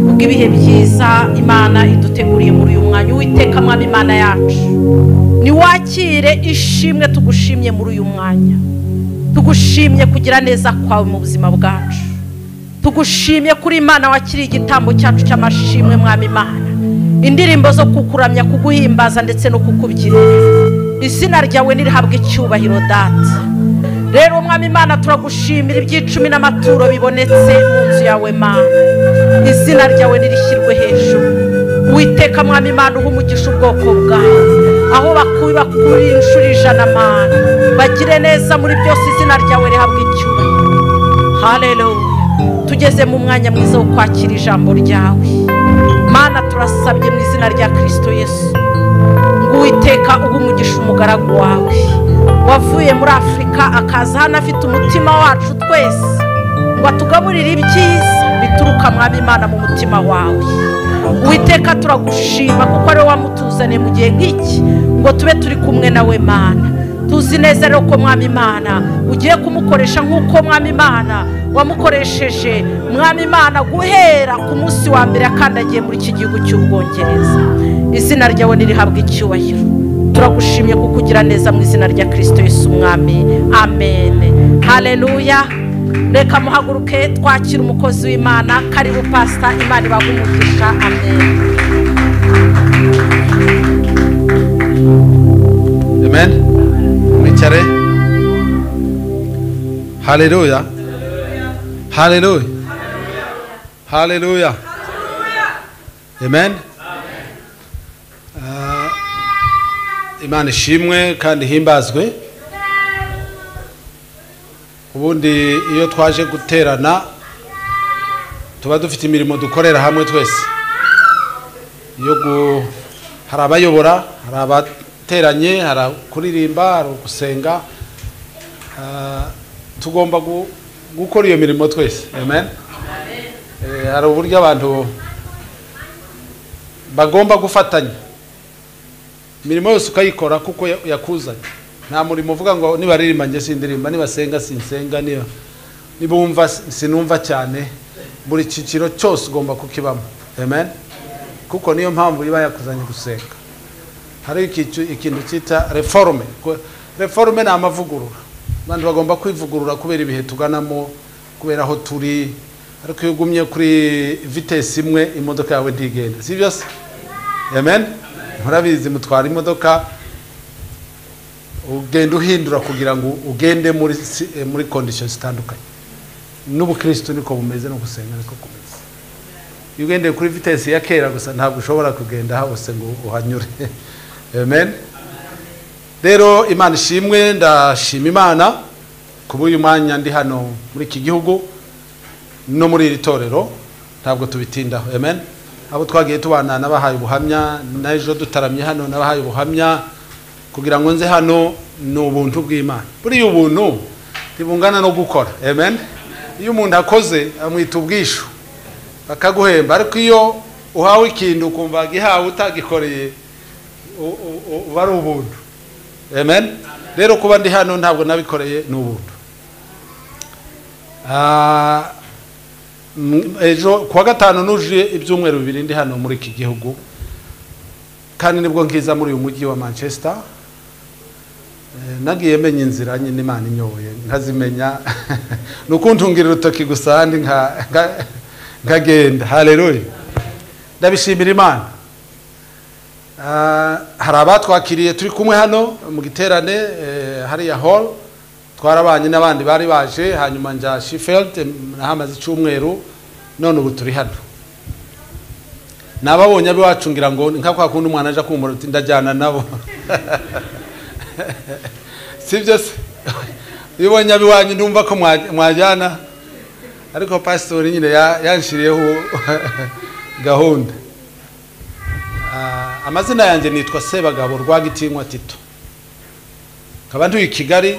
ubw'ibihe byiza Imana iduteguriye muri uyu mwanya. Uwiteka Mwami Imana yacu, ni wakire ishimwe tugushimye muri uyu mwanya. Tugushimye kugira neza kwawe mu buzima bwacu. Tugushimye kuri Imana wakiriye igitambo cyacu cy'amashimwe Mwami Imana. Indirimbo zo kukuramya, kuguhimbaza ndetse no kukubyinira. Izina ryawe nirihabwe icyubahiro Data. Rero Mwami Imana turagushimira iby'icumi n'amaturo bibonetse mu nzu yawe Mana. Izina ryawe nirishyirwe hejuru. Uwiteka Mwami Imana uhumugisha ubwoko bwawe. Aho bakuri inshuro 100 Mana. Bagire neza muri byose, izina ryawe rihabwe icyubahiro. Haleluya. Tugeze mu mwanya mwiza wo kwakira ijambo ryawe Mana. Turasabye mu izina rya Kristo Yesu ngo Uwiteka uhumugisha umugaragu wawe wavuye muri Afrika akaza hano afite umutima wacu twese, ngo atugaburire ibyiza bituruka Mwami Imana mu mutima wawe. Uwiteka turagushima kuko ari wamutuzane mu gihe nk'iki ngo tube turi kumwe nawe Mana. Tuzi neza rero ko Mwami Imana ugiye kumukoresha nk'uko Mwami Imana wamukoresheje Mwami Imana guhera ku munsi wa mbere akandagiye muri iki gihugu cy'Ubwongereza. Izina ryawe nirihabwe icyubahiro. Turagushimye kukugira neza mu izina rya Kristo Yesu Mwami. Amen. Haleluya. Reka muhaguruke twakira umukozi w'Imana. Karibu Pastor, Imana ibagumugisha. Amen. Amen. Mwicare. Haleluya. Haleluya. Haleluya. Amen. Imana ishimwe kandi himbazwe. Ubundi iyo twaje guterana tuba dufite imirimo dukorera hamwe twese. Hari abayobora, hari abateranye, hari kuririmba, hari gusenga. Tugomba gukora iyo mirimo twese. Amen. Hari uburyo abantu bagomba gufatanya. Imirimo yose ukayikora kuko yakuzanye. Nta murimo uvuga ngo nibaririmba nge sindirimba, nibasenga sinsenga, nibumva sinumva cyane. Buri cyiciro cyose ugomba kukibamo. Amen. Kuko niyo mpamvu iba yakuzanye gusenga. Hari ikintu cyita reforme. Reforme ni amavugurura. Abantu bagomba kwivugurura kubera ibihe tuganamo, kubera aho turi. Ariko iyo ugumye kuri vitesse imwe imodoka yawe ntigenda. Si byose? Amen. Murabizi mutwara imodoka ugenda uhindura kugira ngo ugende muri conditions zitandukanye. N'ubukristo niko bumeze, no gusenga niko kumeze. Iyo ugendeye kuri vitesse ya kera gusa ntabwo ushobora kugenda hose ngo uhanyure. Amen. Rero Imana ishimwe, ndashima Imana kuba uyu mwanya ndi hano muri iki gihugu no muri iri torero, ntabwo tubitindaho. Amen. Abo twagiye tubana nabahaye ubuhamya, naje dutaramye hano nabahaye ubuhamya kugira ngo nze hano n'ubuntu bw'Imana. Buri ubuntu tibungana no gukora. Amen. Iyo umuntu akoze amwita ubwishu bakaguhemba, ariko iyo uhawe ikintu ukumva gihawe utagikoreye bari ubuntu. Amen. Rero kuba ndi hano ntabwo nabikoreye n'ubuntu. Ejo kuwa gatanu nuje ibyumweru 2 ndi hano muri iki gihugu, kandi nibwo nkiza muri uyu mujyi wa Manchester. Nagiye menya inzira nyine Imana inyoboye nkazimenya nukuntungira urutoki gusa ndi nkagenda. Haleluya. Ndabishimira Imana. Hari abatwakiriye turi kumwe hano mu giterane hari ya hall, twarabanye n'abandi bari baje, hanyuma nja Sheffield nahamaze icyumweru, none ubu turi hano. Nababonye abiwacu ngira ngo nka kwa kundi umwana aje kumura uti ndajyana nabo. Sibyo se? Ibonye abiwanyu ndumva ko mwajyana, ariko pastor nyine yanshiriyeho gahunda. Amazina yanjye nitwa Sebagabo Rwagitinywa Tito. Kaba ntuye Kigali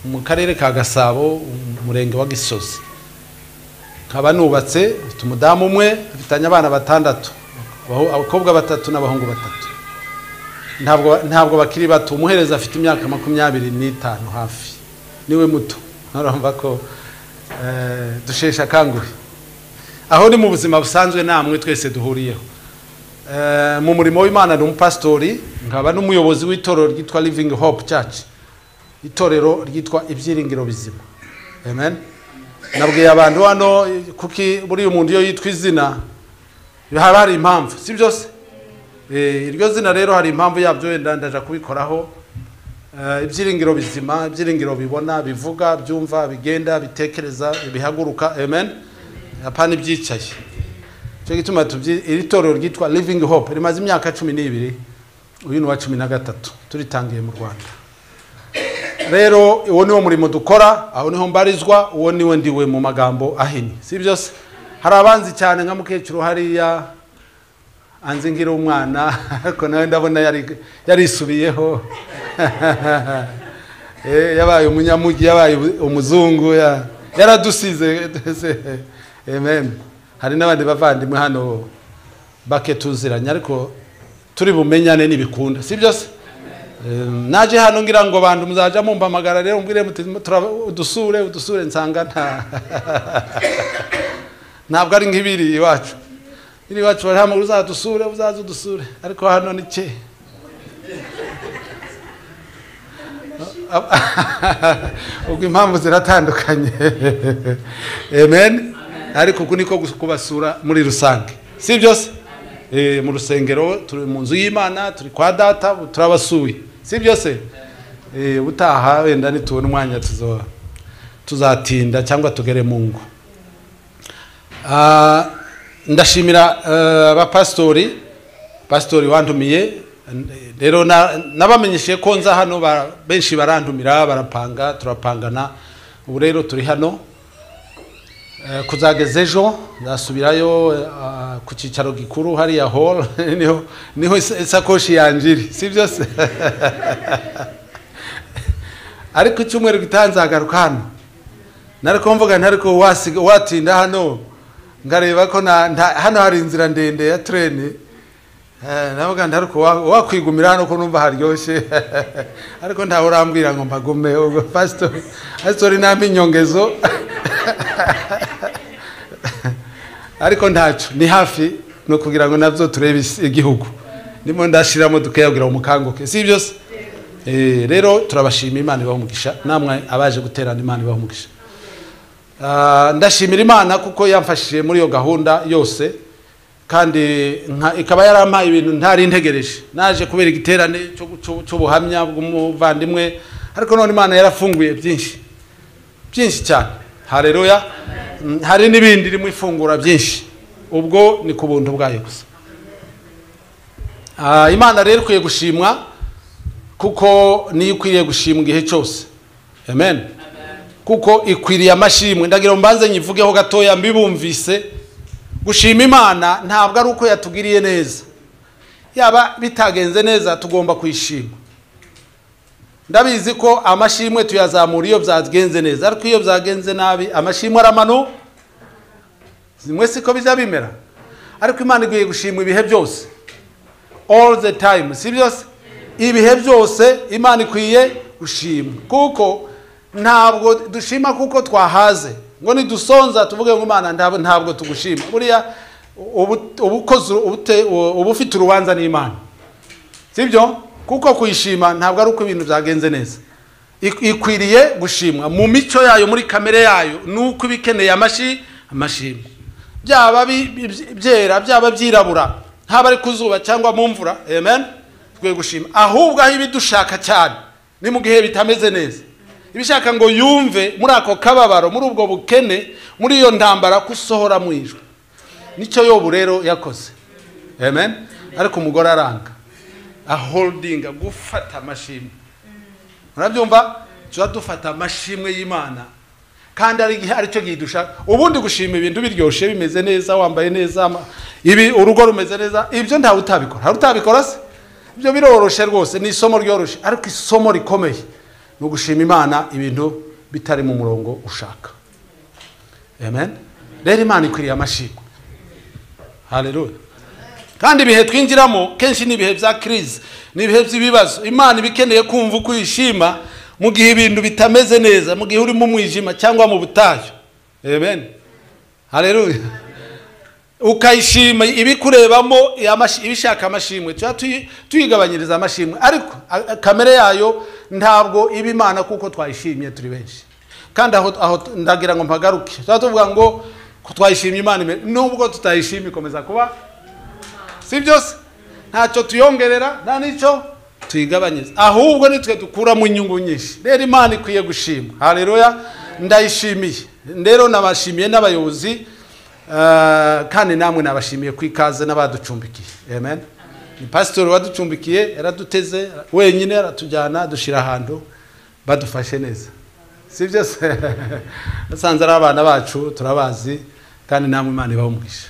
mu karere ka Gasabo, umurenge wa Gisozi. Kaba nubatse, umudamu umwe, afitanye abana 6, abakobwa 3 n'abahungu 3. Ntabwo bakiri bato, umuhereza afite imyaka 25 hafi. Niwe muto. Narumva ko dushesha kanguhe. aho ni mu buzima busanzwe namwe twese duhuriyeho. Mu murimo w'Imana ni umupastori, nkaba n'umuyobozi w'itorero ryitwa Living Hope Church, itorero ryitwa ibyiringiro bizima. Amen. Nabwiye abantu hano kuki buri umuntu yo yitwa izina hari impamvu, si byose. Iryo zina rero hari impamvu yabyo, wenda ndaje kubikoraho. Ibyiringiro bizima, ibyiringiro bibona, bivuga, byumva, bigenda, bitekereza, bihaguruka. Amen. Apana ibyicaye. Cyo gituma iri torero ryitwa Living Hope rimaze imyaka 12, uyu ni wa 13 turitangiye mu Rwanda. Rero uwo niwo murimo dukora, aho niho mbarizwa, uwo niwe ndiwe mu magambo ahini, si byose. Hari abanzi cyane nka mukecuru hariya anzingira umwana, ariko nawe ndabona yarisubiyeho. Yabaye umunyamugi, yabaye umuzungu, yaradusize. Amen. Hari n'abandi bavandimwe hano baketuziranya, ariko turi bumenyane nibikunda, si byose. Naje hano ngira ngo abantu muzaja mumpamagara rero mbwire muti udusure nsanga ntabwo ari nk'ibiri iwacu. Iri wacu bari hamwe uzadusure, ariko hano ni cye. Ubwo impamvu ziratandukanye. Amen. Ariko kuniko kubasura muri rusange, si byose. Mu rusengero turi mu nzu y'Imana, turi kwa data, turabasuye, si byose. Utaha wenda nitubona umwanya tuzatinda cyangwa tugere mu ngo. Ndashimira abapastori, pastori wandumiye. Rero nabamenyeshe ko nza hano, benshi barandumira, barapanga, turapangana. Ubu rero turi hano kuzageza ejo, zasubirayo ku cyicaro gikuru hariya hall, niho isakoshi yanjiri, si byose. Ariko icyumweru gitanzagaruka hano, nariko mvuga ntariko watinda hano, ngareba ko hano hari inzira ndende ya train. Navuga ntariko wakwigumira hano ko numva haryoshye. Ariko ntawe urambwira ngo mbagume. Ubwo pastor nambi nyongezo. Ariko ntacu ni hafi no kugira ngo navyo turebe igihugu. Ndimo ndashiramo dukayagira umukanguke, si byose. Rero turabashima, Imana ibamugisha, namwe abaje guterana, Imana ibamugisha. Ndashimira Imana kuko yamfashije muri yo gahunda yose, kandi ikaba yarampaye ibintu ntari ntegereje. Naje kubera igiterane cyo buhamya bw'umuvandimwe, ariko none Imana yarafunguye byinshi cyane. Haleluya. Hari n'ibindi rimwe ifungura byinshi, ubwo ni ku buntu bwayo gusa. Imana rero ikwiye gushimwa kuko niyo ikwiriye gushimwa igihe cyose. Amen. Kuko ikwiriye amashimwe. Ndagira mbanze nyivugeho gatoya mbibumvise. Gushima Imana ntabwo ari uko yatugiriye neza. Yaba bitagenze neza tugomba kwishima. Ndabizi ko amashimwe tuyazamura iyo byagenze neza, ariko iyo byagenze nabi amashimwe aramano. Zimwe siko bizabimera. Ariko Imana igiye gushimwa ibihe byose, all the time, si byose. Ibihe byose Imana ikwiye gushimwa, kuko ntabwo dushima kuko twahaze ngo nidusonza tuvuge ngo Imana ntabwo tugushima. Buriya ubukoze ubufite urubanza n'Imana, sibyo? Kuko kuyishima ntabwo ari uko ibintu byagenze neza. Ikwiriye gushimwa mu mico yayo, muri kamere yayo, nuko ibikeneye amashimwe. Byaba byera, byaba byirabura, haba ari kuzuba cyangwa mu mvura. Amen. Twe gushima. Ahubwo aho ibidushaka cyane ni mu gihe bitameze neza. Ibishaka ngo yumve muri ako kababaro, muri ubwo bukene, muri iyo ntambara kusohora mu ijuru. Nicyo Yobu rero yakoze. Amen. Ariko umugore aranga, holdinga gufata amashimwe. Murabyumva? Tuza dufata amashimwe y'Imana, kandi ari cyo gidushaka. Ubundi gushima ibintu biryoshe, bimeze neza, wambaye neza, ibi urugo rumeze neza, ibyo ntawe utabikora. Hari utabikora se? Ibyo biroroshe rwose, ni isomo ryoroshe. Ariko isomo rikomeye no gushima Imana ibintu bitari mu murongo ushaka. Amen. Rero Imana ikwiriye amashimwe. Haleluya. Kandi ibihe twinjiramo kenshi ni ibihe bya crise, ni ibihe by'ibibazo. Imana ibikeneye kumva uko yishima mu gihe ibintu bitameze neza, mu gihe uri mu mwijima cyangwa mu butayu. Amen. Haleluya. ukayishima ibikurebamo ibishaka amashimwe tuyigabanyiriza amashimwe ariko kamere yayo ntabwo iba Imana kuko twayishimye turi benshi kandi aho ndagira ngo mpagaruke tuvuga ngo twayishimye Imana nubwo tutayishimye ikomeza kuba si byose ntacyo tuyongerera nta nicyo tuyigabanyiriza ahubwo nitwe dukura mu nyungu nyinshi rero Imana ikwiye gushimwa haleluya ndayishimiye rero nabashimiye n'abayobozi kandi namwe nabashimiye kwikaze n'abaducumbikiye amen ni pastor waducumbikiye yaraduteze wenyine aratujyana dushira ahantu badufashe neza si byose nasanze ari abana bacu turabazi kandi namwe Imana ibahumugisha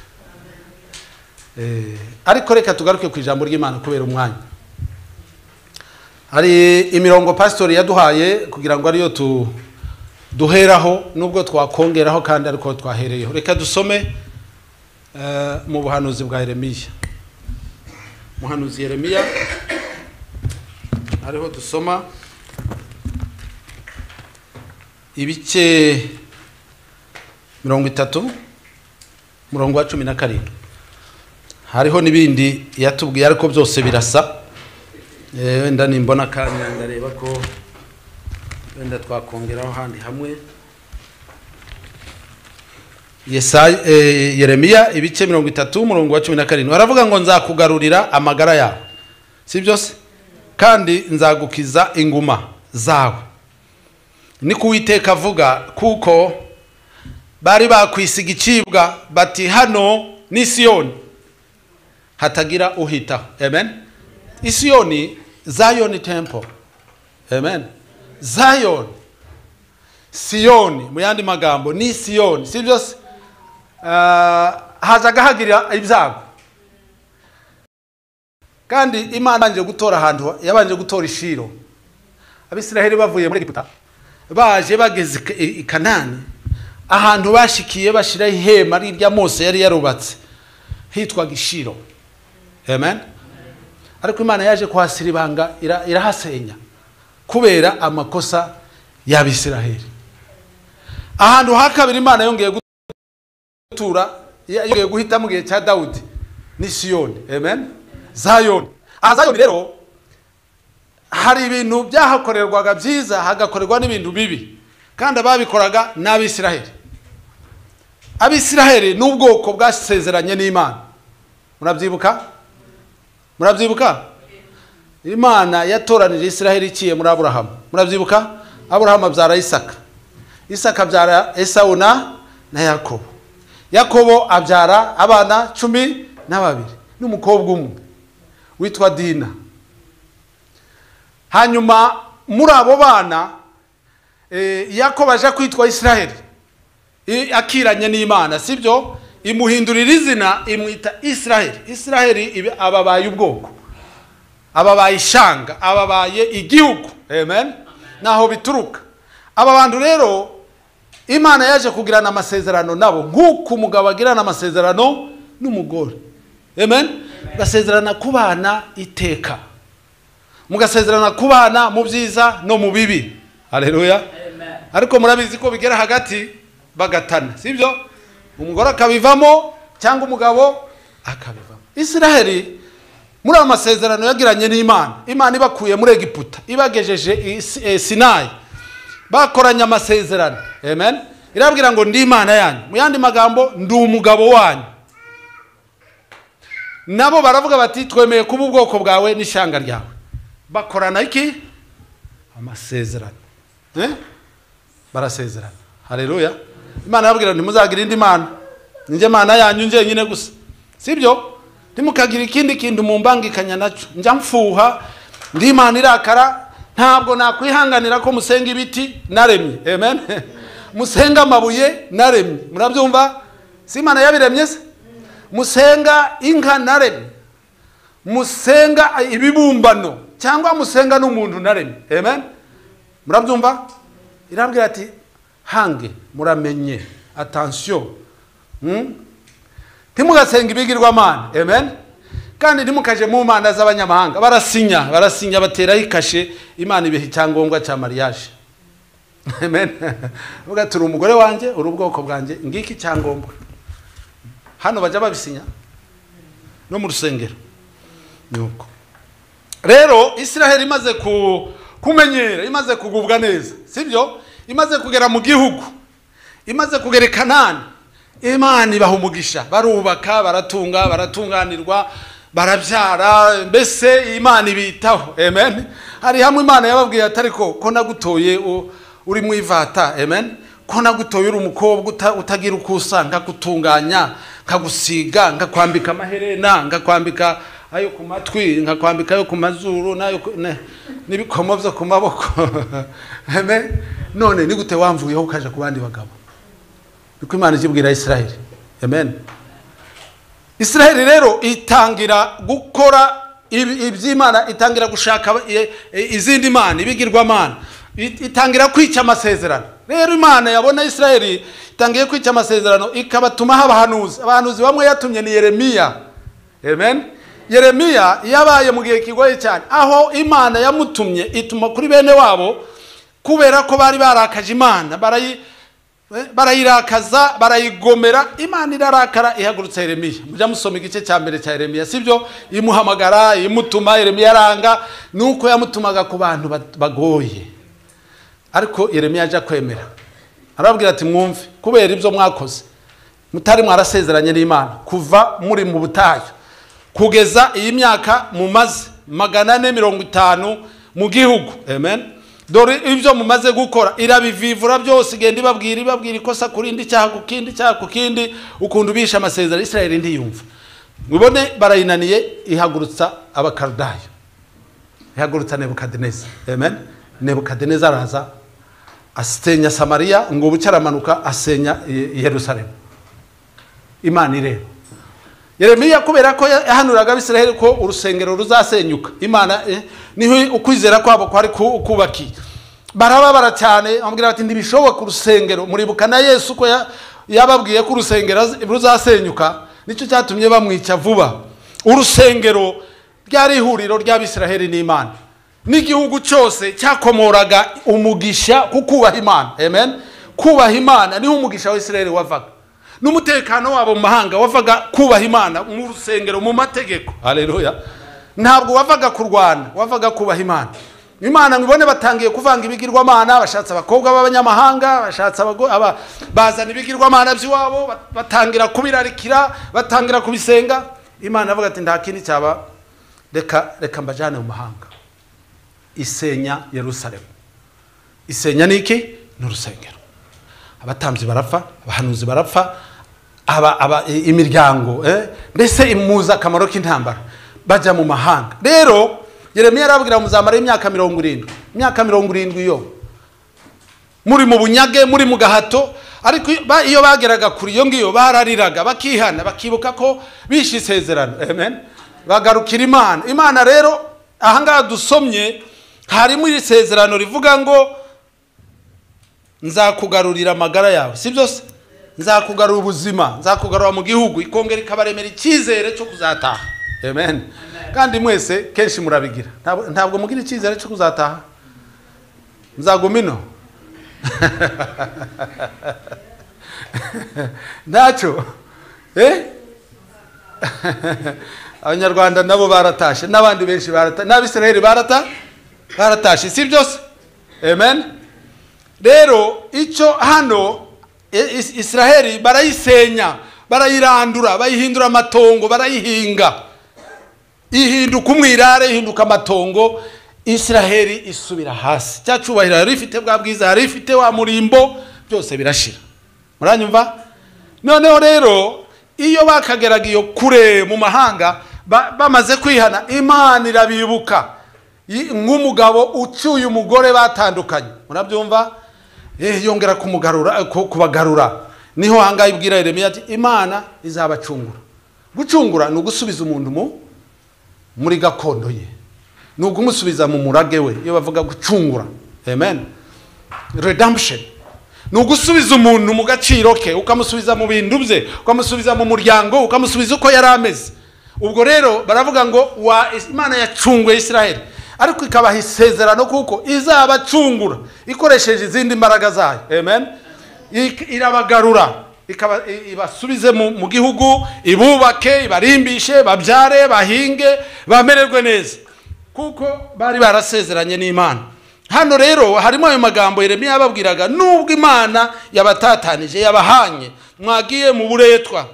ariko reka tugaruke ku ijambo ry'Imana kubera umwanya hari imirongo pastor yaduhaye kugira ngo ariyo duheraho nubwo twakongeraho kandi ariko twahereyeho reka dusome mu buhanuzi bwa Yeremiya muhanuzi Yeremiya ariho dusoma ibice 30 murongo wa 17 hariho nibindi yatubwiye ariko byose birasa wenda nimbona kanya ndareba ko wenda twakongeraho handi hamwe Yeremiya ibice 30 murongo wa 17 aravuga ngo nzakugarurira amagara yawe si byose kandi nzagukiza inguma zawe ni kuwiteka avuga kuko bari bakwisiga icibwa bati hano ni Siyoni hatagira uhitaho amen Siyoni Zion temple amen Zion Siyoni mu yandi magambo ni Siyoni si byose hazaga hagira ibyago kandi Imana yanje gutora ahantu yabanje gutora ishiro Abisiraheli bavuye muri Egiputa baje bageze i Kanani ahantu bashikiye bashira ihema rirya Mose yari yarubatse hitwa Gishiro amen ariko Imana yaje kuhasira ibanga irahasenya kubera amakosa y'Abisiraheli ahantu hakabiri Imana yongeye gutura yongeye guhita mu gihe cya Dawudi ni Siyoni amen Zion Zion rero hari ibintu byahakorerwaga byiza hagakorerwa n'ibintu bibi kandi ababikoraga n'Abisiraheli Abisiraheli n'ubwoko bwasezeranye n'Imana murabyibuka Imana yatoranije Isiraheli iciye muri Aburahamu murabyibuka Aburahamu abyara Isaka abyara Esau na Yakobo abyara abana 12 n'umukobwa umwe witwa Dina hanyuma muri abo bana Yakobo aje kwitwa Isiraheli akiranye n'Imana sibyo imuhindurira izina imwita Isiraheli ababaye ubwoko ababaye ishanga ababaye igihugu amen naho bituruka aba bantu rero Imana yaje kugirana amasezerano nabo nk'uko umugabo agirana amasezerano n'umugore amen basezerana kubana iteka mugasezerana kubana mu byiza no mu bibi haleluya ariko murabizi ko bigera hagati bagatana sibyo umugore akabivamo cyangwa umugabo akabivamo Isiraheli muri amasezerano yagiranye n'Imana Imana ibakuye muri Egiputa ibagejeje Sinayi bakoranye amasezerano amen irabwira ngo ndi Imana yanyu mu yandi magambo ndi umugabo wanyu nabo baravuga bati twemeye kuba ubwoko bwawe n'ishanga ryawe bakorana iki amasezerano barasezerana haleluya Imana yabwira nti muzagira indi mana nje Mana yanyu nje nyine gusa sibyo ntimukagira ikindi kintu mumbangikanya naco njya mfuha ndi Imana irakara ntabwo nakwihanganira ko musenga ibiti naremye amen musenga amabuye naremye murabyumva si Imana yabiremye se musenga inka naremye musenga ibibumbano cyangwa musenga n'umuntu naremye amen murabyumva irambwira ati hange muramenye attention timugasenga ibigirwamana amen kandi ntimukaje mu mana z'abanyamahanga barasinya batera ikashe Imana ibihe cyangombwa cya mariage amen ugatura umugore wanje uri ubwoko bwanje ngiki cyangombwa hano bajya babisinya no mu rusengero. Nuko rero Israel imaze kumenyera, imaze kugubwa neza, sibyo, imaze kugera mu gihugu, imaze kugera Kanani, Imana ibaha umugisha, barubaka, baratunga, baratunganirwa, barabyara, mbese Imana ibitaho. Amen. Hari hamwe Imana yababwiye atari ko nagutoye uri mu ivata. Amen. Ko nagutoye uri umukobwa utagira ukusa, nkagutunganya, nkagusiga, nkakwambika amaherena, nkakwambika ayo ku matwi, nkakwambika ayo ku mazuru, nayo n'ibikomo byo ku maboko. Amen. None ni gute wamvuyeho ukaje ku bandi bagabo? Niko Imana ikibwira Israel. Amen. Israel rero itangira gukora iby'Imana, itangira gushaka izindi mana, ibigirwamana, itangira kwica amasezerano. Rero Imana yabona Israel itangiye kwica amasezerano, ikabatuma abahanuzi bamwe yatumye ni Yeremiya. Amen. Yeremiya yabaye mu gihe kigoye cyane, aho Imana yamutumye ituma kuri bene wabo, kubera ko bari barakaje Imana, barayirakaza, barayigomera. Imana irarakara, ihagurutsa Yeremiya. Mujya musoma igice cya mbere cya Yeremiya, sibyo? Imuhamagara, imutuma. Yeremiya aranga, nuko yamutumaga ku bantu bagoye. Ariko Yeremiya aje kwemera, arababwira ati mwumve, kubera ibyo mwakoze, mutari mwarasezeranye n'Imana kuva muri mu butayu kugeza iyi myaka mumaze 450 mu gihugu. Amen. Dore ibyo mumaze gukora, irabivivura byose, igenda ibabwira ikosa kurindi, cyaha ku kindi, ukundu bisha amasezerano. Israel ndiyumva, mubone barayinaniye, ihagurutsa abakaldayo, ihagurutsa Nebukadneza. Amen. Nebukadneza araza asenya Samariya, ngo bucyaramanuka asenya Yerusalemu. Imana ireba Yeremiya, kubera ko yahanuraga Abisiraheli ko urusengero ruzasenyuka. Imana niho ukwizera kwabo kwari kubaki. Barababara cyane, amubwira ati ndibishoboka urusengero. Muribuka na Yesu ko yababwiye ko urusengero ruzasenyuka, nicyo cyatumye bamwica vuba. Urusengero ryari ihuriro ry'Abisiraheli n'Imana, n'igihugu cyose cyakomoraga umugisha kukubaha Imana. Amen. Kubaha Imana niho umugisha wa Israel wavaga, n'umutekano wabo mu mahanga wavaga kubaha Imana mu rusengero, mu mategeko. Haleluya. Ntabwo wavaga kurwana, wavaga kubaha Imana. Imana ngibone batangiye kuvanga ibigirwamana, bashatse abakobwa b'abanyamahanga, bashatse bazana ibigirwamana by'iwabo, batangira kubirarikira, batangira kubisenga. Imana avuga ati nta kindi cyaba, reka mbajane mu mahanga. Isenya Yerusalemu. Isenya niki? N'urusengero. Abatambyi barapfa, abahanuzi barapfa, imiryango, mbese imuza akamaro k'intambara, bajya mu mahanga. Rero Yeremiya arabwira muzamara imyaka 70. Imyaka 70 yo muri mu bunyage, muri mu gahato. Ariko iyo bageraga kuri iyo ngiyo barariraga, bakihana, bakibuka ko bishe isezerano. Amen. Bagarukira Imana. Imana rero ahangaha dusomye harimo isezerano rivuga ngo nzakugarurira amagara yawe, si byose? Nzakugarura ubuzima, nzakugarura mu gihugu, ikongera ikabaremera icyizere cyo kuzataha. Amen. Kandi mwese kenshi murabigira, ntabwo mugira icyizere cyo kuzataha. Nzagumino ntacyo. Abanyarwanda nabo baratashe, n'abandi benshi baratashe, n'Abisiraheli baratashe, si byose? Amen. Rero icyo hano Israheli barayisenya, barayirandura, bayihindura amatongo, barayihinga, ihinduka umwirare, ihinduka amatongo. Israheli isubira hasi, cyacubahira yari ifite bwa bwiza, yari ifite wa murimbo, byose birashira. Muranyumva? Noneho rero iyo bakageraga iyo kure mu mahanga, bamaze kwihana, Imana irabibuka nk'umugabo ucyuye umugore batandukanye. Murabyumva? Yongera kubagarura. Niho hanga ibwira Yeremiya ati Imana izabacungura. Gucungura ni ugusubiza umuntu muri gakondo ye, ni ugumusubiza mu murage we. Iyo bavuga gucungura, amen, redemption, ni ugusubiza umuntu mu gaciro ke, ukamusubiza mu bintu bye, ukamusubiza mu muryango, ukamusubiza uko yari ameze. Ubwo rero baravuga ngo Imana yacunguye Israheli, ariko ikabaha isezerano kuko izabacungura ikoresheje izindi mbaraga zayo. Amen. Irabagarura, ibasubize mu gihugu, ibubake, ibarimbishe, babyare, bahinge, bamererwe neza, kuko bari barasezeranye n'Imana. Hano rero harimo ayo magambo Yeremiya yababwiraga, nubwo Imana yabatatanije, yabahanye, mwagiye mu buretwa,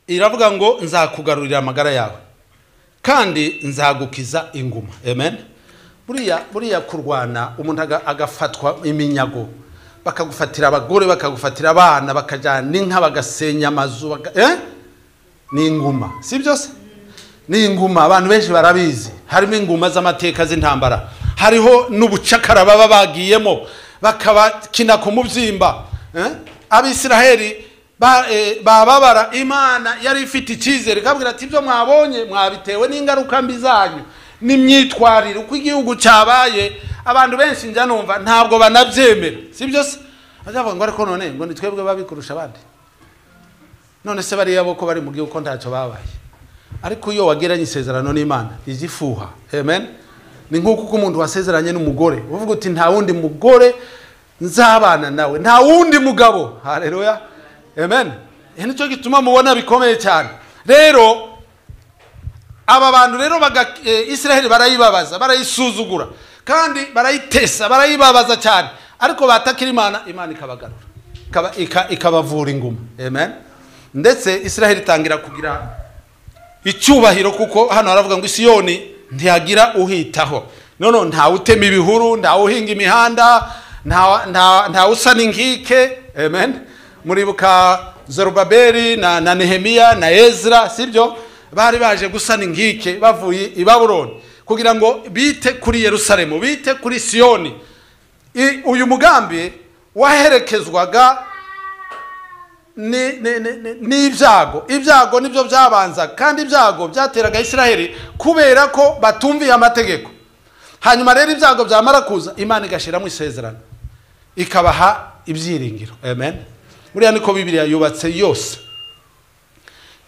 iravuga ngo nzakugarurira amagara yawe kandi nzagukiza inguma. Amen. Buriya kurwana umuntu agafatwa iminyago, bakagufatira abagore, bakagufatira abana, bakajyana inka, bagasenya amazu, ni inguma, si byose? Ni inguma. Abantu benshi barabizi, harimo inguma z'amateka z'intambara, hariho n'ubucakara baba bagiyemo bakabakina ku mubyimba. Abisiraheli bababara, Imana yari ifite icyizere, ikabwira ati ibyo mwabonye mwabitewe n'ingaruka mbi zanyu n'imyitwarire, uko igihugu cyabaye. Abantu benshi njya numva ntabwo banabyemera, si byose? Azavuga ngo ariko none ngo nitwebwe babikurusha abandi, none se bariya boko bari mu gihugu ko ntacyo babaye. Ariko iyo wageranye isezerano n'Imana igifuha. Amen. Ni nk'uko umuntu wasezeranye n'umugore, uvuga uti nta wundi mugore nzabana nawe, nta wundi mugabo. Haleluya. Amen. Nicyo gituma mubona bikomeye cyane. Rero aba bantu rero Israel barayibabaza, barayisuzugura, kandi barayitesa, barayibabaza cyane, ariko batakira Imana, Imana ikabagarura, ikabavura inguma. Amen. Ndetse Israel itangira kugira icyubahiro, kuko hano haravuga ngo Siyoni ntiyagira uhitaho. None nta utema ibihuru, nta uhinga imihanda, nta usana inkike. Amen. Muribuka Zerubabeli na Nehemiya na Ezra, sibyo? Bari baje gusana inkike bavuye i Babuloni kugira ngo bite kuri Yerusalemu, bite kuri Siyoni. Uyu mugambi waherekezwaga n'ibyago. Ibyago nibyo byabanza, kandi ibyago byateraga Israeli kubera ko batumviye amategeko. Hanyuma rero ibyago byamara kuza, Imana igashiramo isezerano, ikabaha ibyiringiro. Amen. Buriya niko Bibiliya yubatse yose.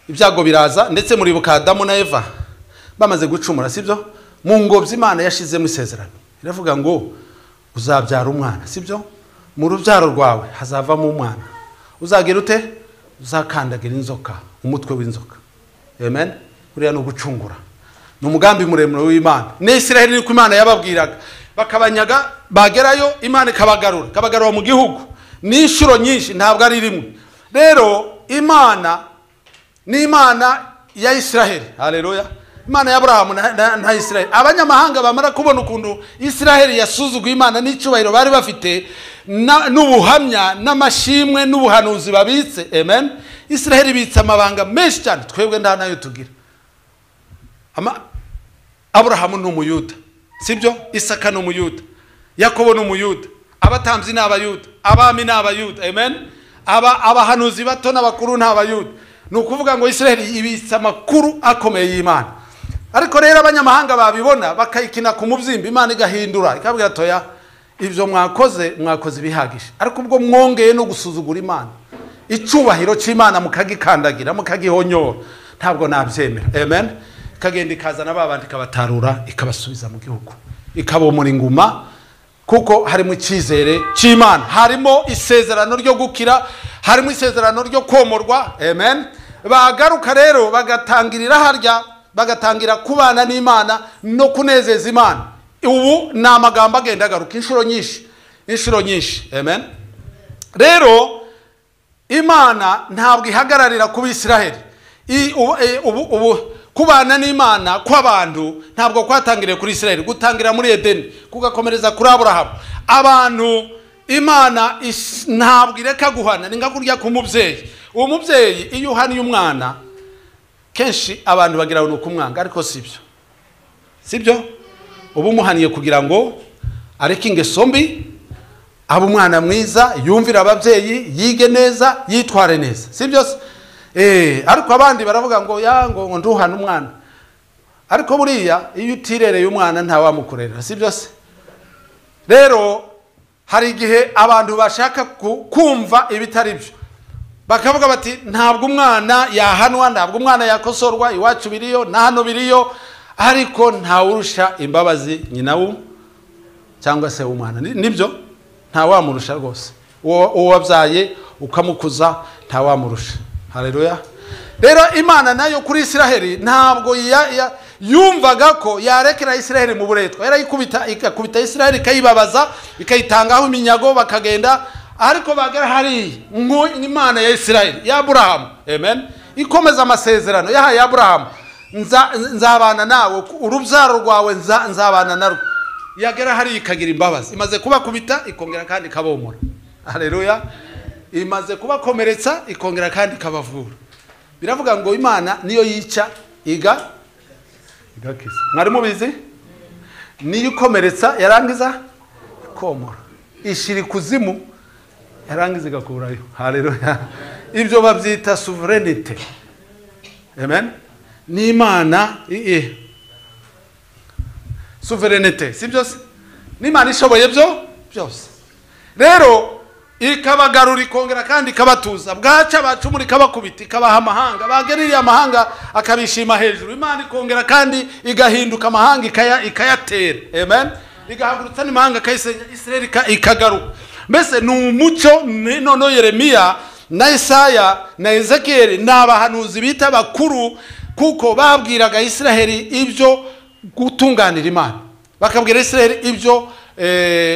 Ibyago biraza, ndetse muribuka Adamu na Eva bamaze gucumura, sibyo? Mu ngobyi Imana yashizemo isezerano, iravuga ngo uzabyara umwana, sibyo? Mu rubyaro rwawe hazavamo umwana, uzagira ute? Uzakandagira inzoka, umutwe w'inzoka. Amen. Buriya no gucungura, ni umugambi muremure w'Imana. N'Isiraheli niko Imana yababwiraga, bakabanyaga, bagerayo Imana ikabagarura mu gihugu. Ni inshuro nyinshi, ntabwo ari rimwe. Rero Imana ni Imana ya Israheli. Haleluya. Imana ya Abrahamu na Israheli. Abanyamahanga bamara kubona ukuntu Israheli yasuzuguye Imana n'icyubahiro bari bafite, n'ubuhamya n'amashimwe n'ubuhanuzi babitse. Amen. Israheli bitse amabanga menshi cyane twebwe nda nayo tugira. Abrahamu ni umuyuda, sibyo? Isaka ni umuyuda, Yakobo ni umuyuda, abatambyi ni abayuda, abami ni abayuda. Amen. Abahanuzi bato n'abakuru ni abayuda. Ni ukuvuga ngo Israheli ibitse amakuru akomeye y'Imana. Ariko rero abanyamahanga babibona bakayikina ku mubyimba, Imana igahindura, ikabwira toya, ibyo mwakoze bihagije, ariko ubwo mwongeye no gusuzugura Imana, icyubahiro cy'Imana mukagikandagira, mukagihonyora, ntabwo nabyemera. Amen. Ikagenda ikazana babandi, ikabatarura, ikabasubiza mu gihugu, ikabomora inguma, kuko harimo icyizere cy'Imana, harimo isezerano ryo gukira, harimo isezerano ryo komorwa. Amen. Bagaruka rero bagatangirira harya, bagatangira kubana n'Imana no kunezeza Imana. Ubu ni amagambo agenda agaruka inshuro nyinshi. Amen. Rero Imana ntabwo ihagararira ku Bisiraheli. Ubu kubana n'Imana kw'abantu ntabwo kwatangiriye kuri Israheli, gutangira muri Edeni kugakomereza kuri Aburahamu. Abantu Imana ntabwo ireka guhana, ni nka kurya ku mubyeyi. Uwo mubyeyi iyo uhaniye umwana, kenshi abantu bagira ngo nukumwanga, ariko sibyo? Ubu muhaniye kugira ngo areke ingeso mbi, abe umwana mwiza, yumvira ababyeyi, yige neza, yitware neza, sibyo? Ariko abandi baravuga ngo nduhana umwana, ariko buriya iyo utirereye umwana nta wamukorera, sibyo? Rero hari igihe abantu bashaka kumva ibitari byo, bakavuga bati ntabwo umwana yahanwa, ntabwo umwana yakosorwa, iwacu biriyo na hano biriyo, ariko ntawurusha imbabazi nyina cyangwa se umwana. Nibyo, nta wamurusha rwose. Uwo wabyaye ukamukuza ntawamurusha. Haleluya. Rero Imana nayo kuri Isiraheli ntabwo yumvaga ko yarekera Isiraheli mu buretwa. Yarayikubita ikakubita Isiraheli kayibabaza ikayitangaho iminyago bakagenda, ariko bagera hari Imana ya Isiraheli ya Abrahamu, amen, ikomeza amasezerano yahaye Abrahamu, nzabana nawe, urubyaro rwawe nzabana narwo. Yagera hari ikagira imbabazi, imaze kubakubita ikongera kandi ikabomora. Haleluya. Imaze kubakomeretsa ikongera kandi ikabavura. Biravuga ngo Imana niyo yica igakisa. Mwari mubizi? Niyo ikomeretsa yarangiza komora, ishiri kuzimu yarangiza igakurayo. Haleluya. Ibyo babyita sovereignty, amen. Ni Imana sovereignty, si byose? Ni Imana ishoboye byose. Rero ikabagarura ikongera kandi ikabatuza, bwaca bacumura ikabakubita ikabaha amahanga, bageririye amahanga akabishima hejuru. Imana ikongera kandi igahinduka amahanga ikayatera, amen, igahagurutsa n'imahanga kayisenya, Isiraheli ikagaruka. Mbese ni umucyo. None Yeremiya na Isaya na Ezekiel n'abahanuzi bita bakuru, kuko babwiraga Isiraheli ibyo gutunganira Imana, bakabwira Isiraheli ibyo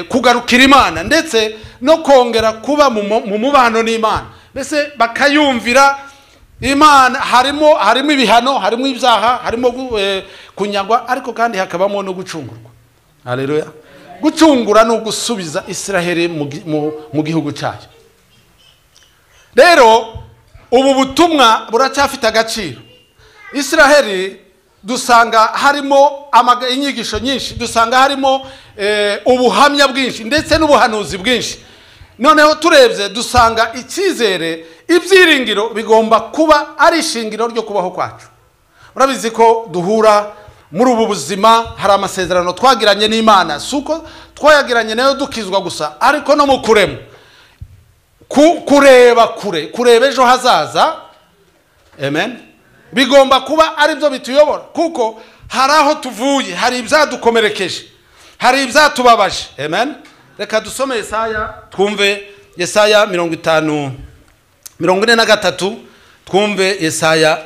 kugarukira Imana, ndetse no kongera kuba mu mubano n'Imana. Mbese bakayumvira Imana. Harimo ibihano, harimo ibyaha, harimo kunyagwa, ariko kandi hakabamo no gucungurwa. Haleluya. Gucungura no gusubiza Isiraheli mu gihugu cyayo. Rero ubu butumwa buracyafite agaciro. Isiraheli dusanga harimo inyigisho nyinshi, dusanga harimo ubuhamya bwinshi ndetse n'ubuhanuzi bwinshi. Noneho turebye dusanga icyizere, ibyiringiro bigomba kuba ari ishingiro ryo kubaho kwacu. Murabizi ko duhura muri ubu buzima, hari amasezerano twagiranye n'Imana, suko twayagiranye nayo dukizwa gusa, ariko no mu kurema, kureba ejo hazaza, amen, bigomba kuba ari byo bituyobora, kuko hari aho tuvuye, hari ibyadukomerekeje, hari ibyatubabaje, amen. Reka dusome Yesaya, twumve Yesaya 43, twumve Yesaya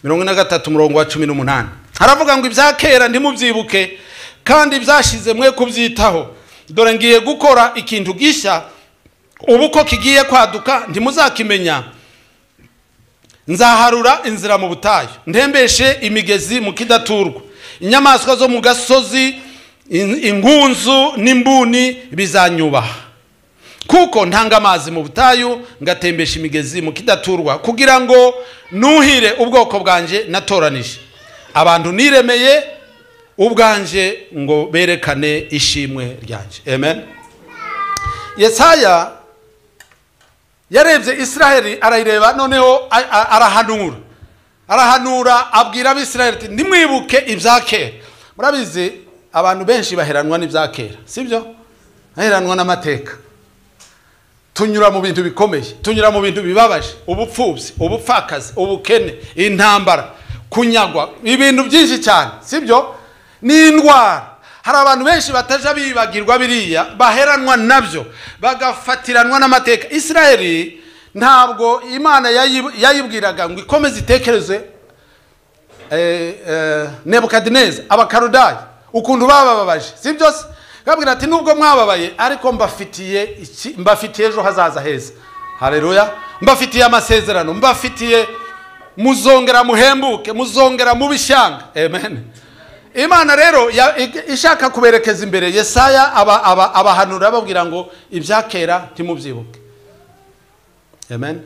43 umurongo wa 18. Haravuga ngo ibya kera ntimubyibuke, kandi byashize mwe kubyitaho. Dore ngiye gukora ikintu gishya, ubu ko kigiye kwaduka ntimuzakimenya. Nzaharura inzira mu butayu, ndembeshe imigezi mu kidaturwa. Inyamaswa zo mu gasozi, ingunzu n'imbuni bizanyubaha, kuko ntanga amazi mu butayu, ngatembesha imigezi mu kidaturwa, kugira ngo nuhire ubwoko bwanje natoranije, abantu niremeye ubwanje, ngo berekane ishimwe ryanje, amen. Yesaya yarebye Isiraheli arayireba, noneho arahanura abwira Abisiraheli ati nimwibuke ibya kera. Murabizi abantu benshi baheranwa n'ibya kera, sibyo? Baheranwa n'amateka. Tunyura mu bintu bikomeye, tunyura mu bintu bibabaje, ubupfubyi, ubupfakazi, ubukene, intambara, kunyagwa, ibintu byinshi cyane, sibyo? N'indwara. Hari abantu benshi bataja bibagirwa biriya, baheranwa nabyo, bagafatiranwa n'amateka. Isiraheli ntabwo Imana yayibwiraga ngo ikomeze itekereze Nebukadineza, Abakaludayi, ukuntu bababaje, sibyo se? Kabwira ati nubwo mwababaye, ariko mbafitiye ejo hazaza heza. Haleluya. Mbafitiye amasezerano, mbafitiye muzongera muhembuke, muzongera mubishyanga, amen. Imana rero ishaka kuberekeza imbere. Yesaya abahanura babwira ngo ibya kera ntimubyibuke, amen.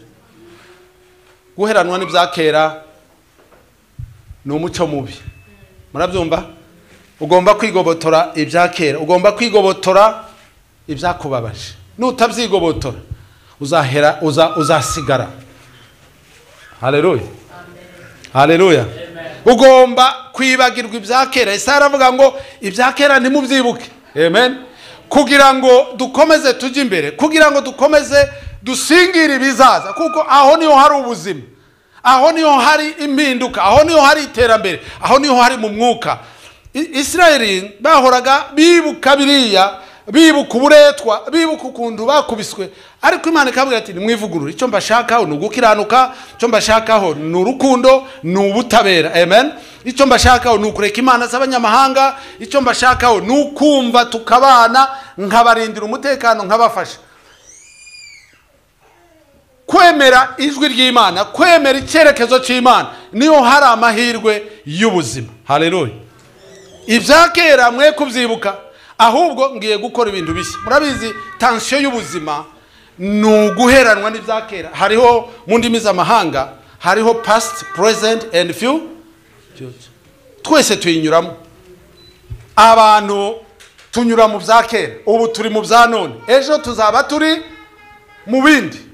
Guheranwa n'ibya kera ni umuco mubi, murabyumva? Ugomba kwigobotora ibya kera, ugomba kwigobotora ibyakubabaje. Nutabyigobotora uzasigara. Haleluya. Haleluya. Ugomba kwibagirwa ibya kera. Isaya aravuga ngo ibya kera ntimubyibuke, amen, kugira ngo dukomeze tujye imbere, kugira ngo dukomeze dusingire ibizaza, kuko aho niho hari ubuzima, aho niho hari impinduka, aho niho hari iterambere, aho niho hari mu mwuka. Isiraheli bahoraga bibuka biriya, bibuka uburetwa, bibuka ukuntu bakubiswe, ariko Imana ikabwira ati nimwivugurure, icyo mbashakaho ni ugukiranuka, icyo mbashakaho ni urukundo, ni ubutabera. Amen. Icyo mbashakaho ni ukureka imana z'abanyamahanga, icyo mbashakaho ni ukumva tukabana, nkabarindira umutekano, nkabafasha. Kwemera ijwi ry'Imana, kwemera icyerekezo cy'Imana, niyo hari amahirwe y'ubuzima. Haleluya. Ibya kera mwe kubyibuka, ahubwo ngiye gukora ibintu bishya. Murabizi tension y'ubuzima ni uguheranwa n'ibya kera. Hariho mu ndimi z'amahanga, hariho past, present and future. Twese tuyinyuramo. Abantu tunyura mu bya kera, ubu turi mu bya none, ejo tuzaba turi mu bindi.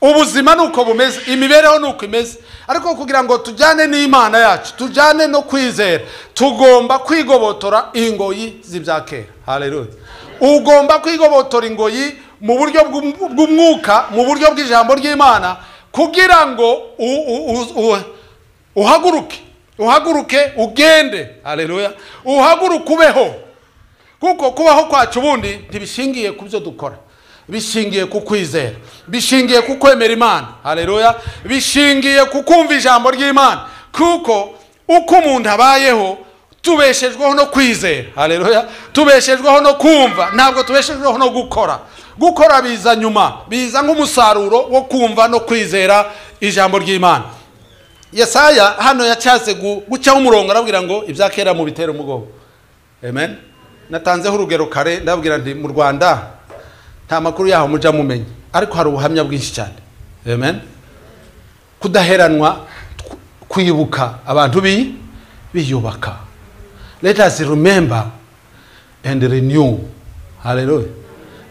Ubuzima nuko bumeze, imibereho nuko imeze, ariko kugira ngo tujyane n'Imana yacu, tujyane no kwizera, tugomba kwigobotora ingoyi z'ibya kera. Haleluya. Ugomba kwigobotora ingoyi mu buryo bw'umwuka, mu buryo bw'ijambo ry'Imana, kugira ngo uhaguruke ugende. Haleluya. Uhaguruke ubeho, kuko kubaho kwacu ubundi ntibishingiye ku byo dukora, bishingiye ku kwizera, bishingiye ku kwemera Imana. Haleluya. Bishingiye ku kumva ijambo ry'Imana, kuko uko umuntu abayeho tubeshejweho no kwizera. Haleluya. Tubeshejweho no kumva, ntabwo tubeshejweho no gukora. Gukora biza nyuma, biza nk'umusaruro wo kumva no kwizera ijambo ry'Imana. Yesaya hano yacyaze gucaho umurongo, arabwira ngo ibya kera mu bitera umugongo. Amen. Natanzeho urugero kare, ndabwira nti mu Rwanda nta makuru yaho muja mumenye, ariko hari ubuhamya bwinshi cyane. Amen. Kudaheranwa, kwibuka abantu biyubaka. Let us remember and renew. Hallelujah.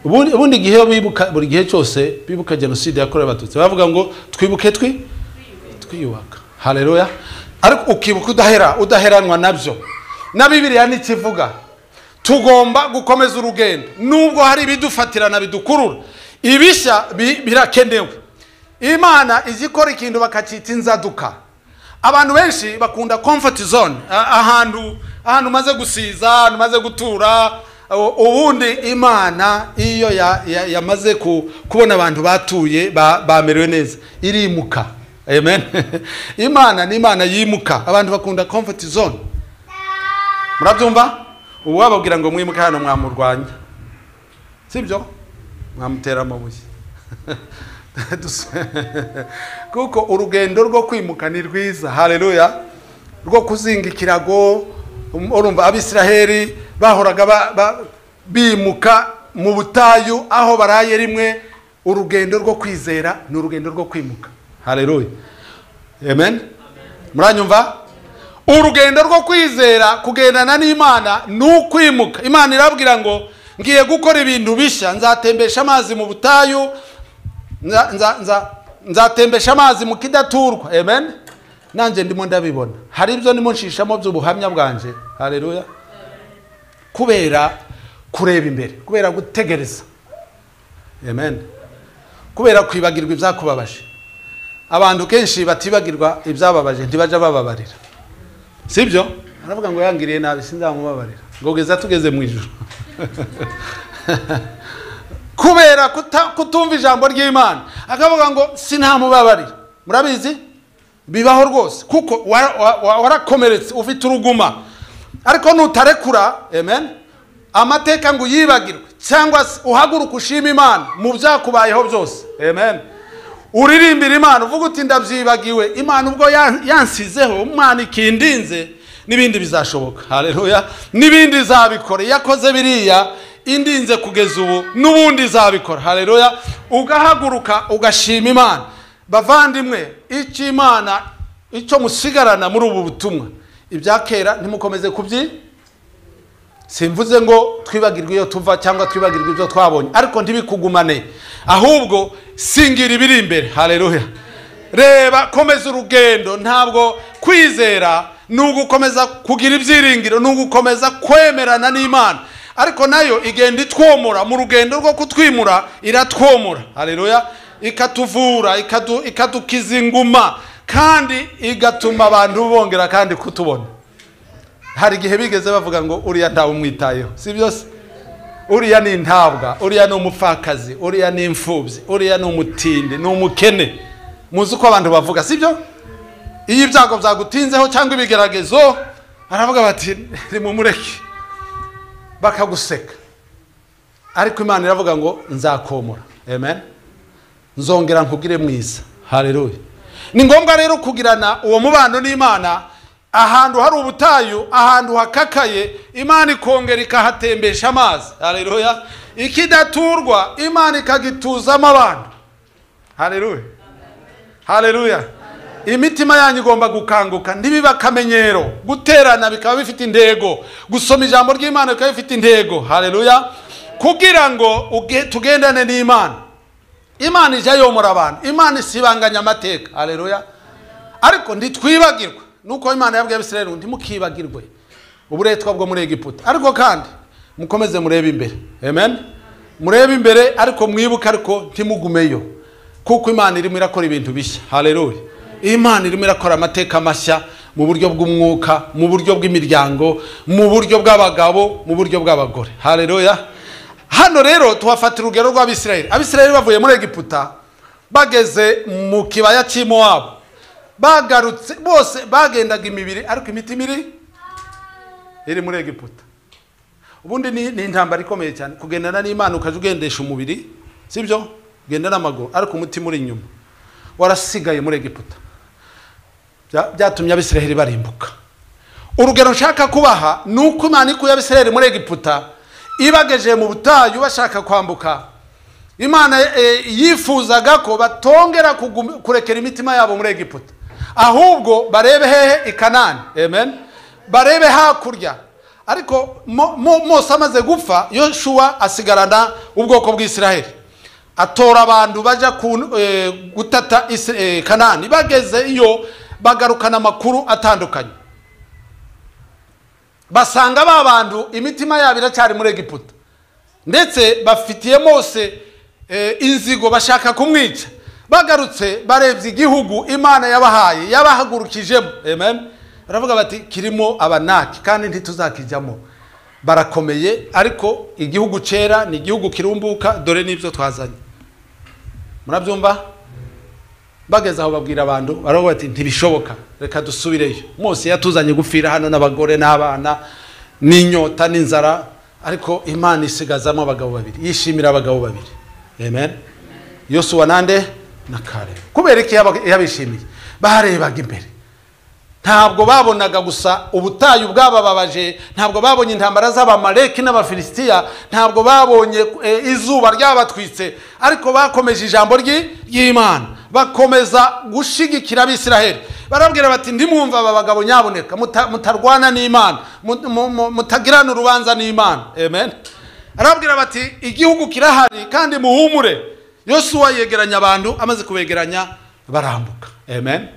Ubundi gihe bibuka, buri gihe cyose bibuka genocide yakorewe Abatutsi, bavuga ngo twibuke twiyubaka. Hallelujah. Ariko ukibuka udaheranwa nabyo, na Bibiliya nikivuga tugomba gukomeza urugendo, nubwo hari ibidufatirana bidukurura. Ibishya birakenewe. Imana izikora ikintu bakacita inzaduka. Abantu benshi bakunda comfort zone, ahantu maze gusiza, ahantu maze gutura. Ubundi Imana iyo yamaze kubona abantu batuye bamerewe neza, irimuka. Amen. Imana ni Imana yimuka. Abantu bakunda comfort zone. Murabyumva? Ubu wababwira ngo mwimuke hano mwamurwanya, sibyo? Mwamutera amabuye. Kuko urugendo rwo kwimuka ni rwiza. Haleluya. Rwo kuzinga ikirago, urumva Abisiraheli bahoraga bimuka mu butayu, aho baraye rimwe. Urugendo rwo kwizera ni urugendo rwo kwimuka. Haleluya. Amen. Muranyumva? Urugendo rwo kwizera, kugendana n'Imana, n'ukwimuka. Imana irabwira ngo ngiye gukora ibintu bishya, nzatembesha amazi mu butayu, nzatembesha amazi mu kidaturwa. Amen. Nanjye ndimo ndabibona. Hari ibyo ndimo nshishamo by'ubuhamya bwanje. Haleluya. Kubera kureba imbere, kubera gutegereza. Amen. Kubera kwibagirwa ibyakubabaje. Abantu kenshi batibagirwa ibyababaje, ntibaja bababarira. Sibyo? Aravuga ngo yangiriye nabi sinzamubabarira, ngo geza tugeze mu ijuru. Kubera kutumva ijambo ry'Imana, akavuga ngo sinamubabarira. Murabizi? Bibaho rwose, kuko warakomeretse, ufite uruguma. Ariko nutarekura, amen, amateka ngo yibagirwe, cyangwa uhaguruka ushima Imana mu byakubayeho byose. Amen. Uririmbira Imana, uvuga uti ndabyibagiwe, Imana ubwo yansizeho, Imana ikindinze, n'ibindi bizashoboka. Haleluya. N'ibindi zabikora, yakoze biriya indinze kugeza ubu, n'ubundi zabikora. Haleluya. Ugahaguruka ugashima Imana. Bavandimwe, icyo musigarana muri ubu butumwa, ibya kera ntimukomeze simvuze ngo twibagirwe iyo tuva cyangwa twibagirwe ibyo twabonye, ariko ntibikugumane, ahubwo singira ibiri imbere. Haleluya. Reba, komeza urugendo. Ntabwo kwizera nugukomeza kugira ibyiringiro, nugukomeza kwemerana n'Imana, ariko nayo igenda itwomora mu rugendo rwo kutwimura, iratwomora. Haleluya. Ikatuvura, ikadukiza inguma, kandi igatuma abantu bongera kandi kutubona. hari igihe bigeze bavuga ngo uriya ntawe umwitayeho, si byose? Uriya ni intabwa, uriya ni umupfakazi, uriya ni imfubyi, uriya ni umutindi, ni umukene. Muzi uko abantu bavuga, si byo? Iyo ibyago byagutinzeho cyangwa ibigeragezo, aravuga bati rimumureke, bakaguseka. Ariko Imana iravuga ngo nzakomora. Amen. Nzongera nkugire mwiza. Haleluya. Ni ngombwa rero kugirana uwo mubano n'Imana ahantu hari ubutayu, ahantu hakakaye, Imana ikongera ikahatembesha amazi. Haleluya. Ikidaturwa Imana ikagituzamo abantu. Haleluya. Haleluya. Imitima yanyu igomba gukanguka, ntibiba akamenyero. Guterana bikaba bifite intego, gusoma ijambo ry'Imana bikaba bifite intego. Haleluya. Kugira ngo tugendane n'Imana. Imana ijya yomora abantu, Imana isibanganya amateka. Haleluya. Ariko ntitwibagirwa nuko Imana yabwiye Abisirayeli ngo ntimukibagirwe uburetwa bwo muri Egiputa, ariko kandi mukomeze murebe imbere. Amen. Murebe imbere ariko mwibuka, ariko ntimugumeyo, kuko Imana irimo irakora ibintu bishya. Haleluya. Imana irimo irakora amateka mashya mu buryo bw'umwuka, mu buryo bw'imiryango, mu buryo bw'abagabo, mu buryo bw'abagore. Haleluya. Hano rero tuhafata urugero rw'Abisirayeli. Abisirayeli bavuye muri Egiputa bageze mu kibaya cy'Imowabu, bagarutse bose bagendaga imibiri, ariko imitima iri muri Egiputa. Ubundi ni intambara ikomeye cyane kugendana n'Imana ukaje ugendesha umubiri, sibyo? Ugenda n'amaguru ariko umutima uri inyuma, warasigaye muri Egiputa. Byatumye Abisirayeli barimbuka. Urugero nshaka kubaha nuko Imana ikuye Abisirayeli muri Egiputa ibageje mu butayu bashaka kwambuka. Imana yifuzaga ko batongera kurekera imitima yabo muri Egiputa, ahubwo barebe hehe? I Kanani. Amen. Barebe hakurya. Ariko Mose amaze gupfa, Yoshua asigarana ubwoko bw'Isiraheli, atora abantu baja gutata Kanani. Bageze iyo bagarukana amakuru atandukanye, basanga ba bantu imitima yabo iracyari muri Egiputa, ndetse bafitiye Mose inzigo bashaka kumwica. Bagarutse barebye igihugu Imana yabahaye, yabahagurukijemo. Amen. Baravuga bati kirimo Abanaki kandi ntituzakijyamo, barakomeye, ariko igihugu cera ni igihugu kirumbuka, dore nibyo twazanye. Murabyumva? Bageze aho babwira abantu, baravuga bati ntibishoboka, reka dusubireyo. Mose yatuzanye gupfira hano n'abagore n'abana n'inyota n'inzara, ariko Imana isigazamo abagabo babiri, yishimira abagabo babiri. Amen. Yosuwa nande na Kalebu. Kubera iki yabishimiye? Barebaga imbere, ntabwo babonaga gusa ubutayu bwabababaje, ntabwo babonye intambara z'Abamaleki n'Abafilisitiya, ntabwo babonye izuba ryabatwitse, ariko bakomeje ijambo ry'Imana, bakomeza gushigikira Abisiraheli. Barabwira bati ndimwumva aba bagabo, nyaboneka mutarwana n'Imana, mutagirana urubanza n'Imana. Amen. Arabwira bati igihugu kirahari kandi muhumure. Yosuwa yegeranya abantu, amaze kubegeranya barambuka. Amen.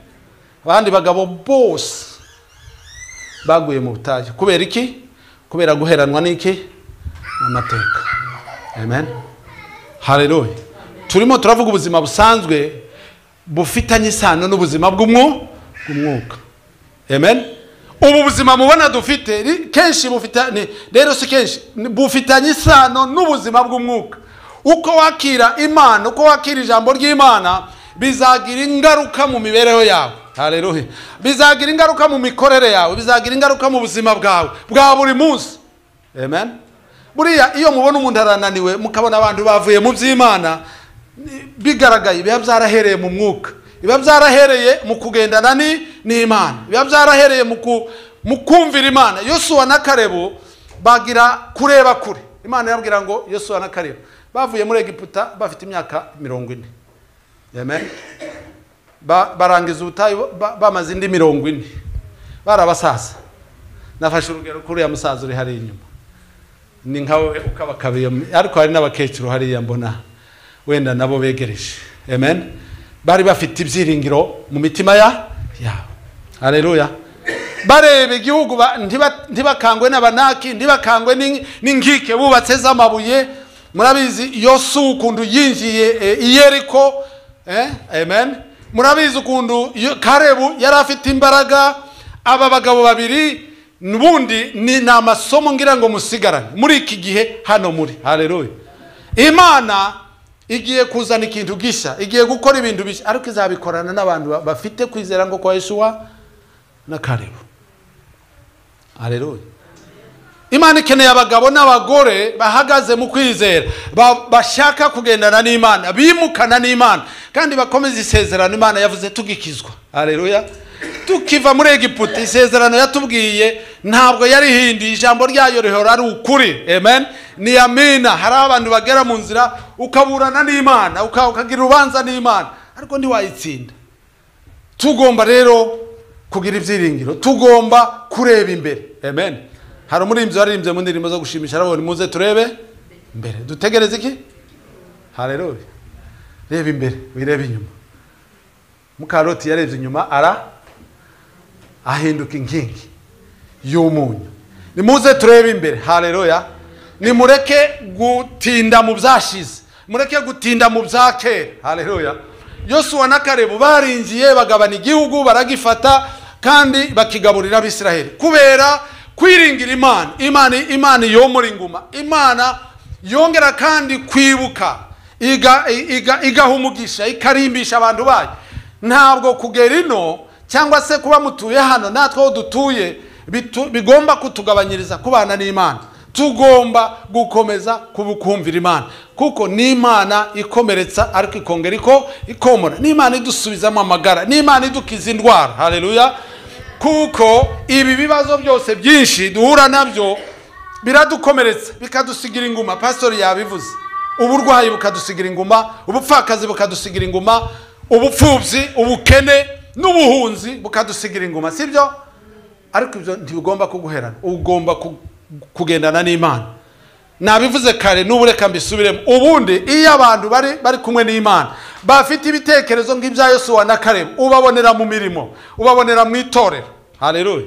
Abandi bagabo bose baguye mu butayu. Kubera iki? Kubera guheranwa n'iki? Amateka. Amen. Haleluya. Turimo turavuga ubuzima busanzwe bufitanye isano n'ubuzima bw'umwuka. Amen. Ubu buzima mubona dufite kenshi rero si kenshi bufitanye isano n'ubuzima bw'umwuka. Uko wakira Imana, uko wakira ijambo ry'Imana, bizagira ingaruka mu mibereho yawe. Haleluya. Bizagira ingaruka mu mikorere yawe, bizagira ingaruka mu buzima bwawe bwa buri munsi. Amen. Buriya iyo mubona umuntu arananiwe, mukabona abantu bavuye mu by'Imana, bigaragaye biba byarahereye mu mwuka, biba byarahereye mu kugendana n'Imana, biba byarahereye mu kumvira Imana. Yosuwa na Kalebu bagira kureba kure. Imana yabwira ngo Yosuwa na Kalebu bavuye muri Egiputa bafite imyaka 40. Amen. Barangiza ubutayu bamaze indi 40. Barabasaza. Nafashe urugero kuri ya musaza uri hari inyuma, ni nkawe ukabakabiye, ariko hari n'abakecuru hariya mbona wenda nabo begereje. Amen. Bari bafite ibyiringiro mu mitima yabo. Haleluya. Barebe igihugu, ntibakangwe n'Abanaki, ntibakangwe n'ingike bubatse z'amabuye. Murabizi Yosuwa ukundu yinjiye i Yeriko. Amen. Murabizi ukundu Kalebu yari afite imbaraga. Aba bagabo babiri nubundi ni amasomo ngira ngo musigarane muri iki gihe hano muri. Haleluya. Imana igiye kuzana ikintu gisha, igiye gukora ibintu bisha, ariko izabikorana n'abantu bafite kwizera ngo kwa Yeshua na Kalebu. Haleluya. Imana ikeneye abagabo n'abagore bahagaze mu kwizera, bashaka kugendana n'Imana, bimukana n'Imana, kandi bakomeza isezerano Imana yavuze tugikizwa. Haleluya. Tukiva muri Egiputa, isezerano yatubwiye ntabwo yari hindi, ijambo ryayo rihora ari ukuri. Amen. Ni amina. Hari abantu bagera mu nzira ukaburana n'Imana, ukagira urubanza n'Imana, ariko ntiwayitsinda. Tugomba rero kugira ibyiringiro, tugomba kureba imbere. Amen. Hari umurimbyi waririmbye mu ndirimbo zo gushimisha arabona muze turebe imbere. Dutegereze iki? Haleluya. Reba imbere, wirebe inyuma. Mukaroti yarebye inyuma ahinduka inkingi y'umunyu. Nimuze turebe imbere. Haleluya. Nimureke gutinda mu byashize, mureke gutinda mu byakera. Haleluya. Yosuwa na Kalebu barinjiye bagabana igihugu, baragifata kandi bakigaburira Abisiraheli kubera kwiringira Imana yomora inguma. Imana yongera kandi kwibuka, igaha umugisha, ikarimbisha abantu bayo. Ntabwo kugera ino cyangwa se kuba mutuye hano natwe aho dutuye bigomba kutugabanyiriza kubana n'Imana. Tugomba gukomeza kumvira Imana, kuko ni Imana ikomeretsa ariko ikongera ikomora. Ni Imana idusubizamo amagara, ni Imana idukiza indwara. Haleluya. Kuko ibi bibazo byose byinshi duhura nabyo biradukomeretsa, bikadusigira inguma. Pastori yabivuze, uburwayi bukadusigira inguma, ubupfakazi bukadusigira inguma, ubupfubyi, ubukene n'ubuhunzi bukadusigira inguma, sibyo? Ariko ibyo ntibigomba kuguherana, ugomba kugendana n'Imana. Nabivuze kare n'ubureka mbisubiremo. Ubundi iyo abantu bari kumwe n'Imana, bafite ibitekerezo nk'ibya Yosuwa na Kalebu, ubabonera mu mirimo, ubabonera mu itorero. Haleluya.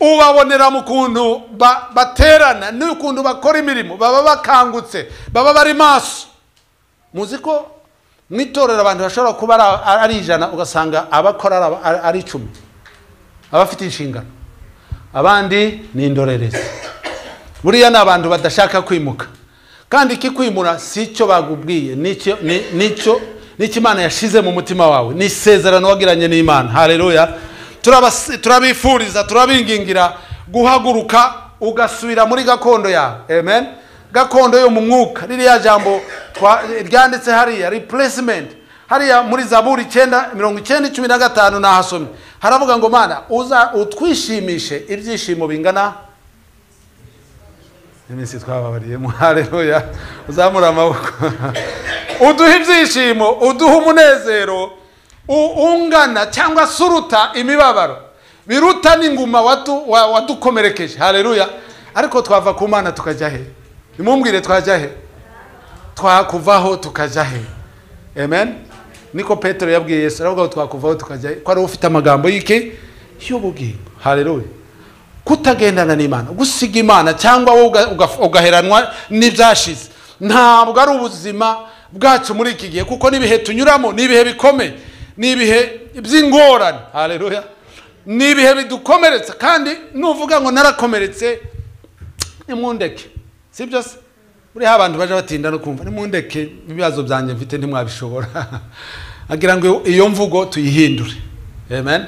Ubabonera mu kuntu baterana, n'ukuntu bakora imirimo, baba bakangutse, baba bari maso. Muzi ko mu itorero abantu bashobora kuba ari 100 ugasanga abakora ari 10, abafite inshingano, abandi ni indorerezi. Buriya ni abantu badashaka kwimuka, kandi ikikwimura si cyo bagubwiye, nicyo Imana yashize mu mutima wawe, ni isezerano wagiranye n'Imana. Haleluya. Turabifuriza, turabingingira guhaguruka ugasubira muri gakondo yawe. Amen. Gakondo yo mu mwuka, ririya jambo ryanditse hariya replacement, hariya muri Zaburi 9:15 nahasomye, haravuga ngo Mana utwishimishe ibyishimo bingana iminsi twababariyemo. Haleluya. Uzamura amaboko. Uduha ibyishimo, uduha umunezero ungana cyangwa suruta imibabaro, biruta n'inguma wadukomerekeje. Haleluya. Ariko twava ku Mana tukajya he? Nimumbwire twajya he? Twakuvaho tukajya he? Amen. Niko Petero yabwiye Yesu, aravuga twakuvaho tukajya he, ko ari ufite amagambo y'iki y'ubugingo. Haleluya. Kutagendana n'Imana, gusiga Imana cyangwa wowe ugaheranwa n'ibyashize, ntabwo ari ubuzima bwacu muri iki gihe, kuko nibihe tunyuramo, nibihe bikomeye, nibihe by'ingorane. Haleluya. Nibihe bidukomeretsa, kandi nuvuga ngo narakomeretse nimundeke, sibyo se? Buri abantu baje batinda no kumva nimundeke, ibibazo byanjye mfite ntimwabishobora. Agira ngo iyo mvugo tuyihindure. Amen.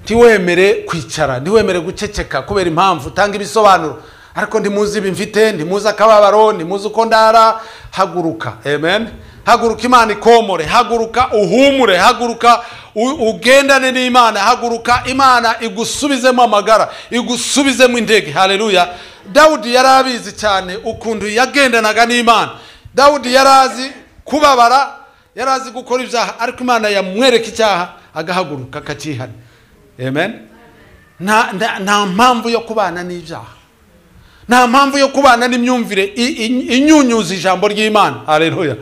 Ntiwemere kwicara, ntiwemere guceceka kubera impamvu, tanga ibisobanuro. Ariko ndimuzi ibimfite, ndimuzi akababaro, ndimuzi uko ndara. Haguruka. Amen. Haguruka, Imana ikomore. Haguruka uhumure, haguruka ugendane n'Imana, haguruka Imana igusubizemo amagara, igusubizemo indege. Haleluya. Dawudi yarabizi cyane ukuntu yagendanaga n'Imana. Dawudi yarazi kubabara, yarazi gukora ibyaha, ariko Imana yamwereka icyaha agahaguruka akakihana. Amen. Nta mpamvu yo kubana n'ibyaha, nta mpamvu yo kubana n'imyumvire inyunyuza ijambo ry'Imana. Haleluya.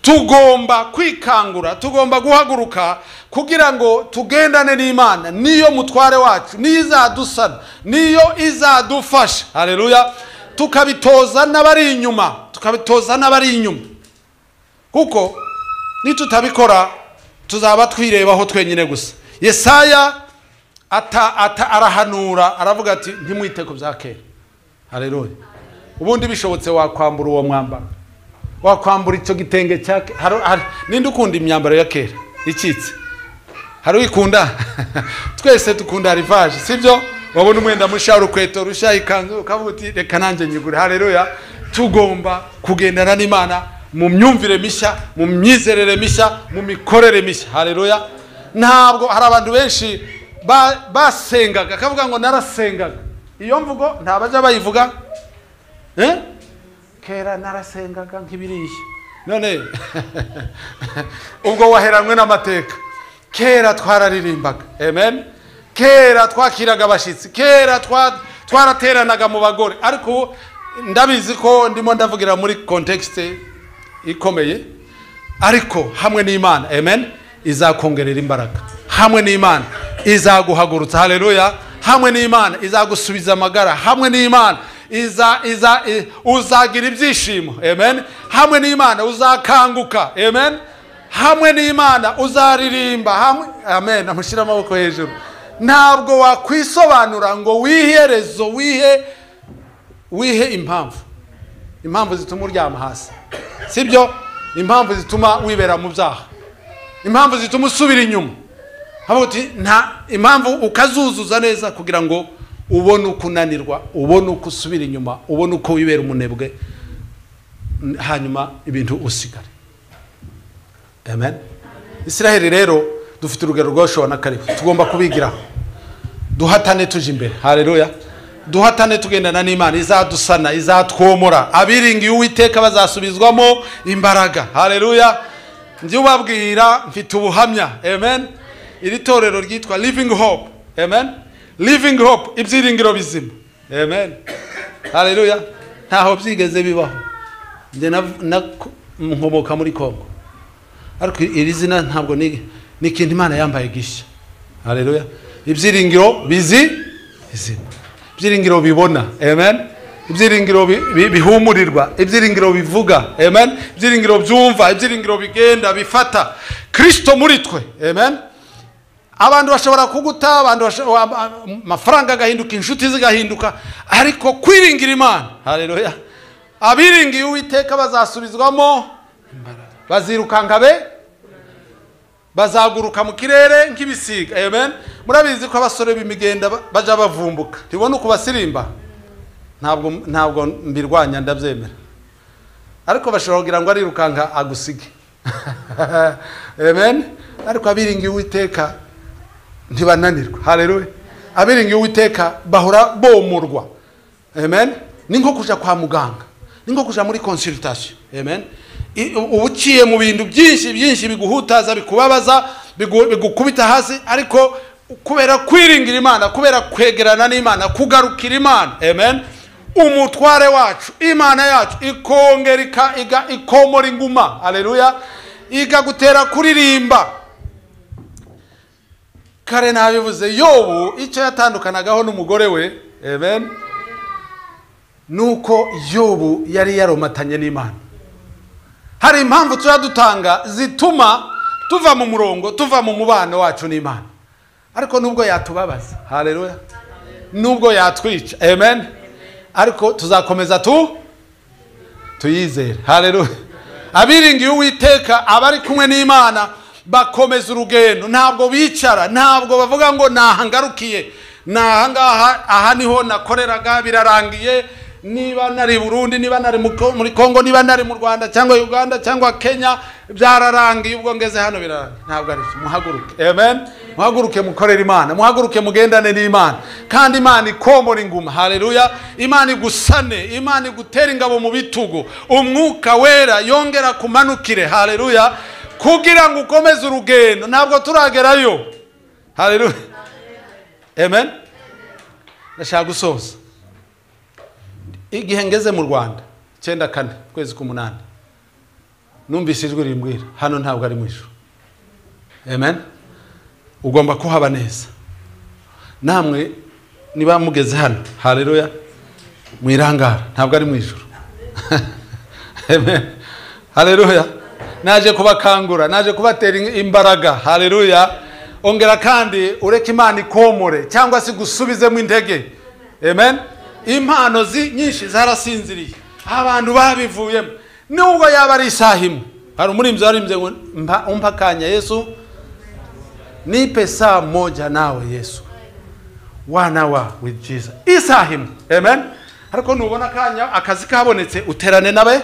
Tugomba kwikangura, tugomba guhaguruka kugira ngo tugendane n'Imana, niyo mutware wacu, niyo izadusana, niyo izadufasha. Haleluya. Tukabitoza n'abari inyuma, tukabitoza n'abari inyuma, kuko nitutabikora tuzaba twirebaho twenyine gusa. Yesaya arahanura aravuga ati ntimwite ku bya kera. Haleluya. Ubundi bishobotse wakwambura uwo mwambaro, wakwambura icyo gitenge cyake. Ninde ukunda imyambaro ya kera icitse? Hari uyikunda? Twese dukunda rivaje, sibyo? Wabona umwenda musha, urukweto rusha, ikanzu, ukavuga uti reka nanjye nyigure. Haleluya. Tugomba kugendana n'Imana mu myumvire mishya, mu myizerere mishya, mu mikorere mishya. Haleluya. Ntabwo hari abantu benshi basengaga akavuga ngo narasengaga. Iyo mvugo ntabaje bayivuga kera narasengaga nk'ibiriye. None ubwo waheranwe n'amateka. Kera twararirimbaga. Amen. Kera twakiraga abashitsi. Kera twarateranaga mu bagore. Ariko ndabizi ko ndimo ndavugira muri context ikomeye. Ariko hamwe n'Imana, amen, izakongerera imbaraga. Hamwe n'Imana izaguhagurutsa. Haleluya. Hamwe n'Imana izagusubiza amagara. Hamwe n'Imana uzagira ibyishimo. Amen. Hamwe n'Imana uzakanguka. Amen. Hamwe n'Imana uzaririmba. Hamwe, amen, amushira amaboko hejuru. Ntabwo wakwisobanura ngo wiherezo wihe impamvu zituma uryama hasi, sibyo? Impamvu zituma wibera mu byaha, impamvu zituma usubira inyuma. Habuti nta impamvu ukazuzuza neza kugira ngo ubone ukunanirwa, ubone uko usubira inyuma, ubone uko wibera umunebwe, hanyuma ibintu usigare. Amen. Israeli rero dufite urugero rw'Yoshua na Kalebu, tugomba kubigiraho. Duhatane tuje imbere. Haleluya. Duhatane tugendana n'Imana izadusana, izatwomora. Abiringiye Uwiteka bazasubizwamo imbaraga. Haleluya. Ndi ubabwira mfite ubuhamya. Amen. Iri torero ryitwa Living Hope. Amen. Living Hope, ibyiringiro bizima. Amen. Haleluya. Ntaho byigeze bibaho. Nde nkomoka muri Kongo. Ariko iri zina ntabwo ni ikintu Imana yambaye gishya. Haleluya. Ibyiringiro bizima. Ibyiringiro bibona. Amen. Ibyiringiro bihumurirwa, ibyiringiro bivuga. Amen. Ibyiringiro byumva, ibyiringiro bigenda bifata Kristo muri twe. Amen. Abantu bashobora kuguta, abantu amafaranga gahinduka, inshuti zigahinduka, ariko kwiringira Imana. Haleluya. Abiringiye Uwiteka bazasubizwamo imbaraga. Bazirukanka bazaguruka mu kirere nk'ibisiga. Amen. Murabizi ko abasore b'imigenda baja bavumbuka. Tibona uko basirimba. Ntabwo mbirwanya, ndabyemera. Ariko bashobora kugira ngo arirukanka agusige. Amen. Ariko abiringiye Uwiteka ntibananirwa. Haleluya. Abiringiye Uwiteka bahora bomurwa. Amen. Ni nko kuja kwa muganga, ni nko kuja muri consultation. Amen. Ubuciye mu bintu byinshi biguhutaza, bikubabaza, bigukubita hasi, ariko kubera kwiringira Imana, kubera kwegerana n'Imana, kugarukira Imana. Amen. Umutware wacu, Imana yacu ikongera ikomora inguma. Haleluya. Igagutera kuririmba. Kare nabivuze, Yobu icyo yatandukanagaho n'umugore we. Amen. Nuko Yobu yari yaromatanye n'Imana. Hari impamvu dutanga zituma tuva mu murongo, tuva mu mubano wacu n'Imana. Ariko nubwo yatubabaza. Haleluya. Nubwo yatwica. Amen. Ariko tuzakomeza tuyizere. Haleluya. Abiringiye Uwiteka abari kumwe n'Imana bakomeza urugendo. Ntabwo bicara, ntabwo bavuga ngo nahangarukiye, nahangaha, aha niho nakoreraga birarangiye. Niba nari Burundi, niba nari muri Kongo, niba nari mu Rwanda cyangwa Uganda cyangwa Kenya, byararangiye, ubwo ngeze hano birarangiye. Ntabwo ari muhaguruke. Amen. Muhaguruke mukorera Imana, muhaguruke mugendane n'Imana, kandi Imana ikomora inguma. Haleluya. Imana igusane, Imana igutera ingabo mu bitugu, Umwuka Wera yongera kumanukire. Haleluya. Kugira ngo ukomeze urugendo. Ntabwo turagerayo. Haleluya. Amen. Ndashaka gusoza. Igihe ngeze mu Rwanda 9/4 kwezi k'8, numvise ijwi rimbwira hano ntabwo ari mu ijuru. Amen. Ugomba kuhaba neza. Namwe niba mugeze hano, haleluya, mwirangara, ntabwo ari mu ijuru. Amen. Haleluya. Naje kubakangura, naje kubatera imbaraga. Haleluya. ongera kandi ureke Imana ikomore cyangwa se gusubizemo intege. Amen. Impano nyinshi zarasinziriye, abantu babivuyemo, nubwo yaba ari isaha imwe. Hari umurimzi warimbye ngo umpa kanya Yesu, nipe saa moja nawe Yesu, 1 hour with Jesus, isaha imwe. Amen. Ariko nubona kanya akazi kabonetse uterane nabe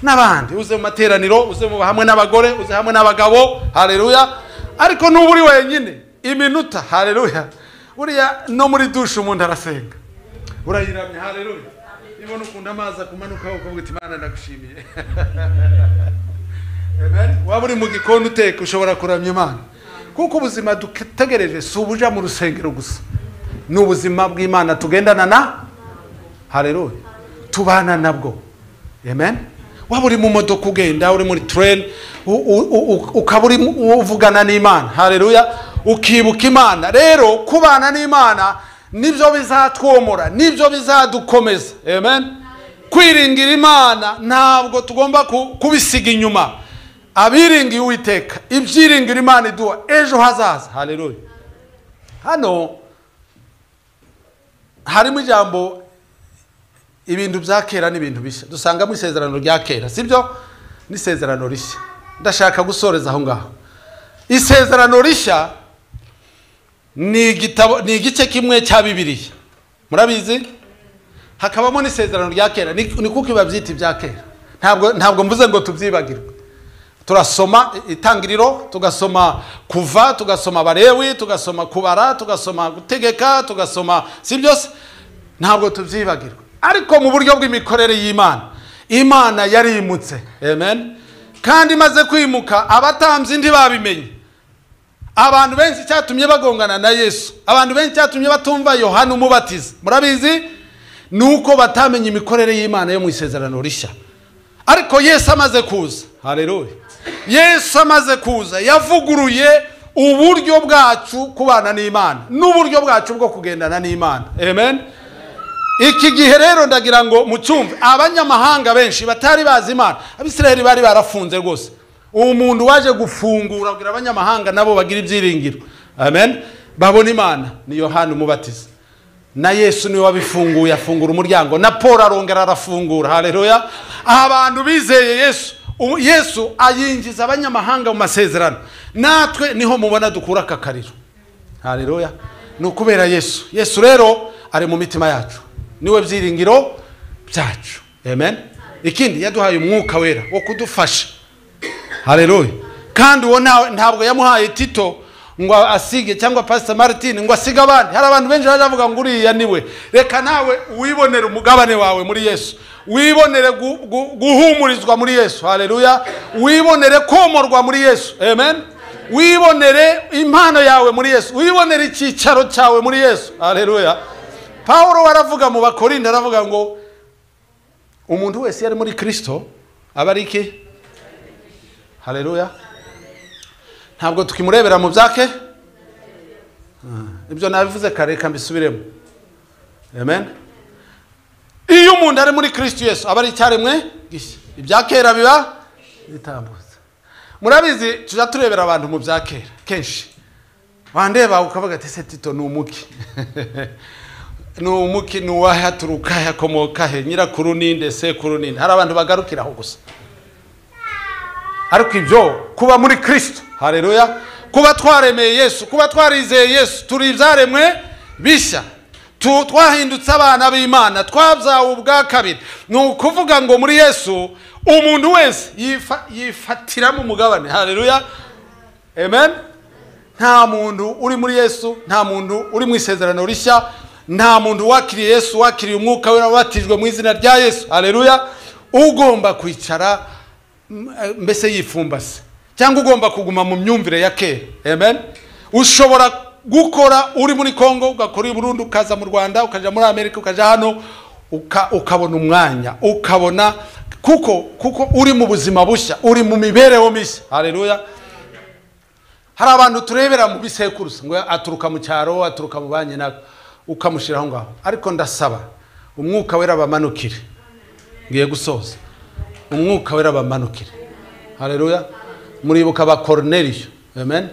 n'abandi, uze mu materaniro, uze mu hamwe n'abagore, uze hamwe n'abagabo. Haleluya. Ariko nuburi wenyine iminota, haleluya, uriya no muri dushe umuntu arasenga, urayiramye. Haleluya. Ibona ukunda amazi akumanuka ukavuga ati Imana ndagushimiye. Amen. Waba uri mu gikoni uteka ushobora kuramya Imana, kuko ubuzima dutegereje si ubuja mu rusengero gusa, n'ubuzima bw'Imana tugendana na. Haleluya. Tubana nabwo. Amen. Waba uri mu modoka ugenda, uri muri train, ukaba uri uvugana n'Imana. Haleluya. Ukibuka Imana. Rero kubana n'Imana nibyo bizatwomora, nibyo bizadukomeza. Amen. Kwiringira Imana ntabwo tugomba kubisiga inyuma. Abiringiye Uwiteka, ibyiringira Imana iduha ejo hazaza. Haleluya. Hano harimo ijambo ibintu bya kera n'ibintu bishya. Dusanga mu isezerano rya kera, sibyo? N'isezerano rishya. Ndashaka gusoreza aho ngaho. Isezerano rishya ni igice kimwe cya Bibiliya. Murabizi? Hakabamo n'isezerano rya kera. Ni kuko ibabyita ibya kera. Ntabwo mvuze ngo tubyibagirwe. Turasoma Itangiriro, tugasoma Kuva, tugasoma Abalewi, tugasoma Kubara, tugasoma Gutegeka, tugasoma, sibyo? Ntabwo tubyibagirwe. Ariko mu buryo bw'imikorere y'Imana, Imana yarimutse. Amen. Kandi maze kwimuka abatambyi ntibabimenye. Abantu benshi cyatumye bagongana na Yesu, abantu benshi cyatumye batumva Yohana Umubatiza, murabizi, nuko batamenye imikorere y'Imana yo mu isezerano rishya. Ariko Yesu amaze kuza, haleluya, Yesu amaze kuza yavuguruye uburyo bwacu kubana n'Imana n'uburyo bwacu bwo kugendana n'Imana. Amen. Iki gihe rero ndagira ngo mucyumve, abanyamahanga benshi batari bazi Imana, Abisirayeli bari barafunze rwose. Umuntu waje gufungura abwira abanyamahanga nabo bagira ibyiringiro. Amen. Babona Imana ni Yohana Umubatiza, na Yesu niwe wabifunguye, afungura umuryango, na Paul arongera arafungura. Haleluya. Abantu bizeye Yesu, Yesu ayinjiza abanyamahanga mu masezerano. Natwe niho mubona dukura akakariro. Haleluya. Nukubera Yesu. Yesu rero ari mu mitima yacu, niwe byiringiro byacu. Amen. Ikindi yaduhaye umwuka wera wo kudufasha. Haleluya. Kandi uwo ntabwo yamuhaye Tito ngo asige cyangwa Pastor Martin ngo asige abandi. Hari abantu benshi bavuga ngo uriya niwe. Reka nawe wibonere umugabane wawe muri Yesu, wibonere guhumurizwa muri Yesu. Haleluya. Wibonere komorwa muri Yesu. Amen. Wibonere impano yawe muri Yesu, wibonere icyicaro cyawe muri Yesu. Haleluya. Paulo waravuga mu Bakorinto, aravuga ngo umuntu wese yari muri Kristo aba ari iki? Haleluya. Ntabwo tukimurebera mu byake. Ibyo nabivuze kare kambisubiremo. Amen. Iyo umuntu ari muri Kristo Yesu aba ari cyaremwe gishya, ibyakera biba bitambutse. Murabizi tuja turebera abantu mu byakera kenshi, wandeba ukavuga ati se Tito numuki numuki nuwahaturuka yakomoka he, nyirakuru ninde, sekuru ninde. Hari abantu bagarukiraho gusa. Ariko ibyo kuba muri Kristo, haleluya, kuba twaremeye Yesu, kuba twarizeye Yesu, turi ibyaremwe bishya, twahindutse abana b'Imana, twabyawe ubwa kabiri. Ni ukuvuga ngo muri Yesu umuntu wese yifatiramo umugabane. Haleluya. Amen. Nta muntu uri muri Yesu, nta muntu uri mu isezerano rishya, nta muntu wakiriye Yesu, wakiriye umwuka wera, wabatijwe mu izina rya Yesu. Haleluya. Ugomba kwicara mbese yifumbase, cyangwa ugomba kuguma mu myumvire ya kera. Amen. Ushobora gukora uri muri Kongo, ugakora i Burundi, ukaza mu Rwanda, ukaja muri Amerika, ukaja hano, ukabona umwanya, ukabona kuko uri mu buzima bushya, uri mu mibereho mishya. Haleluya. Hari abantu turebera mu bisekuruza ngo aturuka mu cyaro, aturuka mu banyina, ukamushiraho ngaho. Ariko ndasaba umwuka wera bamanukire. Ngiye gusoza. Umwuka wera bamanukire. Haleluya. Muribuka ba Cornelio. Amen.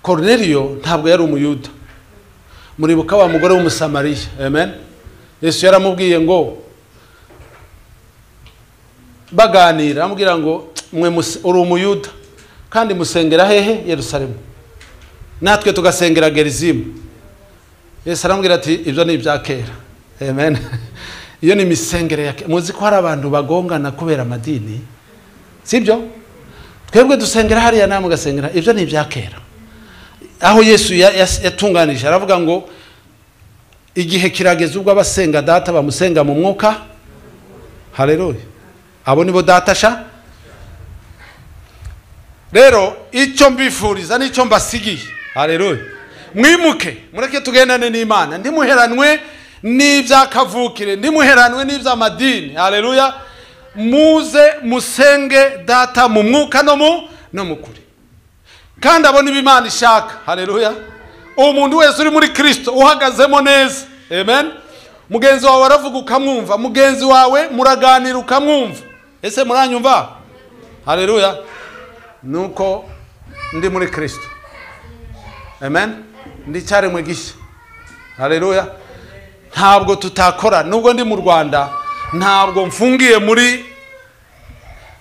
Korneliyo ntabwo yari umuyuda, muribuka wa mugore w'umusamariya. Amen. Yesu yaramubwiye ngo baganira, amubwira ngo mwe uri umuyuda kandi musengera hehe? Yerusalemu, natwe tugasengera Gerizimu. Yesu aramubwira ati ibyo ni ibya kera. Amen. Iyo ni imisengere ya kera. Muzi ko hari abantu bagongana kubera amadini, sibyo? Twebwe dusengera hariya, namwe mugasengera. Ibyo ni ibya kera. Aho Yesu yatunganije aravuga ngo igihe kirageze ubwo abasenga data bamusenga mu mwuka. Haleluya. Abo nibo datasha. Rero icyo mbifuriza n'icyo mbasigiye, haleluya, mwimuke mureke tugendane n'Imana, ndimuheranwe n'ibyakavukire, ndimuheranwe n'iby'amadini. Haleluya. Muze musenge data mu mwuka no mu kuri, kandi abo nibo Imana ishaka. Haleluya. Umuntu wese uri muri Kristo uhagazemo neza. Amen. Mugenzi wawe aravuga ukamwumva, mugenzi wawe muraganira ukamwumva. Ese muranyumva? Haleluya. Nuko ndi muri Kristo. Amen. Ndi cyari mu gishya. Haleluya. Ntabwo tutakora, nubwo ndi mu Rwanda ntabwo mfungiye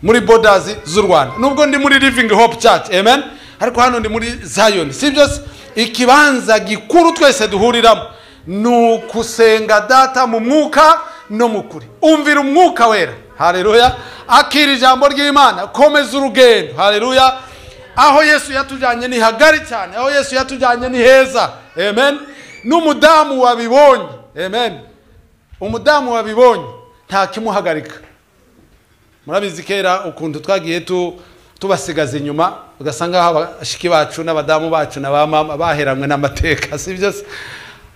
muri borders z'u Rwanda, nubwo ndi muri Living Hope Church. Amen. Ariko hano ndi muri Zion. Sibyo? Ikibanza gikuru twese duhuriramo nukusenga data mu mwuka no mu kuri. Umvira umwuka wera. Haleluya. Akira ijambo ry'Imana, komeza urugendo. Haleluya. Aho Yesu yatujanye ni hagari cyane, aho Yesu yatujanye ni heza. Amen. N'umudamu wabibonye. Amen. Umudamu wabibonye nta kimuhagarika. Murabizi kera ukuntu twagiye tubasigaza inyuma, ugasanga abashiki bacu n'abadamu bacu n'abamama baheramwe n'amateka, sibyo?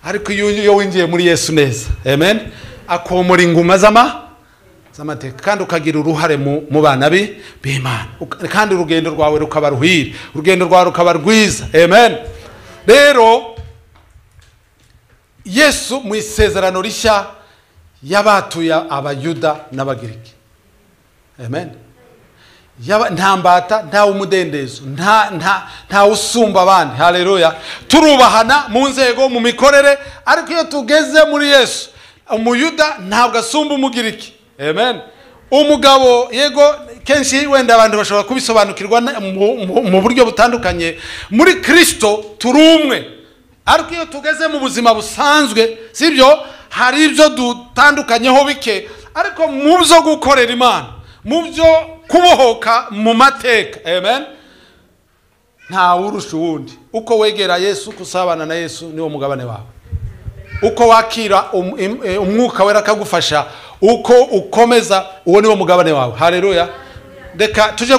Ariko iyo winjiye muri Yesu neza, amen, akomora inguma z'amateka kandi ukagira uruhare mu bana b'Imana, kandi urugendo rwawe rukaba ruhire, urugendo rwawe rukaba rwiza. Amen. Rero Yesu mu isezerano rishya yabatuye abayuda n'abagiriki. Amen. Nta mbata, nta umudendezo, nta usumba abandi. Haleluya. Turubahana mu nzego, mu mikorere, ariko iyo tugeze muri Yesu, umuyuda ntabwo asumba umugiriki. Amen. Umugabo yego kenshi wenda abantu bashobora kubisobanukirwa mu buryo butandukanye, muri Kristo turi umwe, ariko iyo tugeze mu buzima busanzwe, sibyo, hari ibyo dutandukanyeho bike, ariko mu byo gukorera Imana, mu byo kubohoka mu mateka. Amen. Nta urusha uwundi. Uko wegera Yesu, kusabana na Yesu, niwo mugabane wawe. Uko wakira umwuka wera akagufasha, uko ukomeza, uwo niwo mugabane wawe. Haleluya. Reka tuje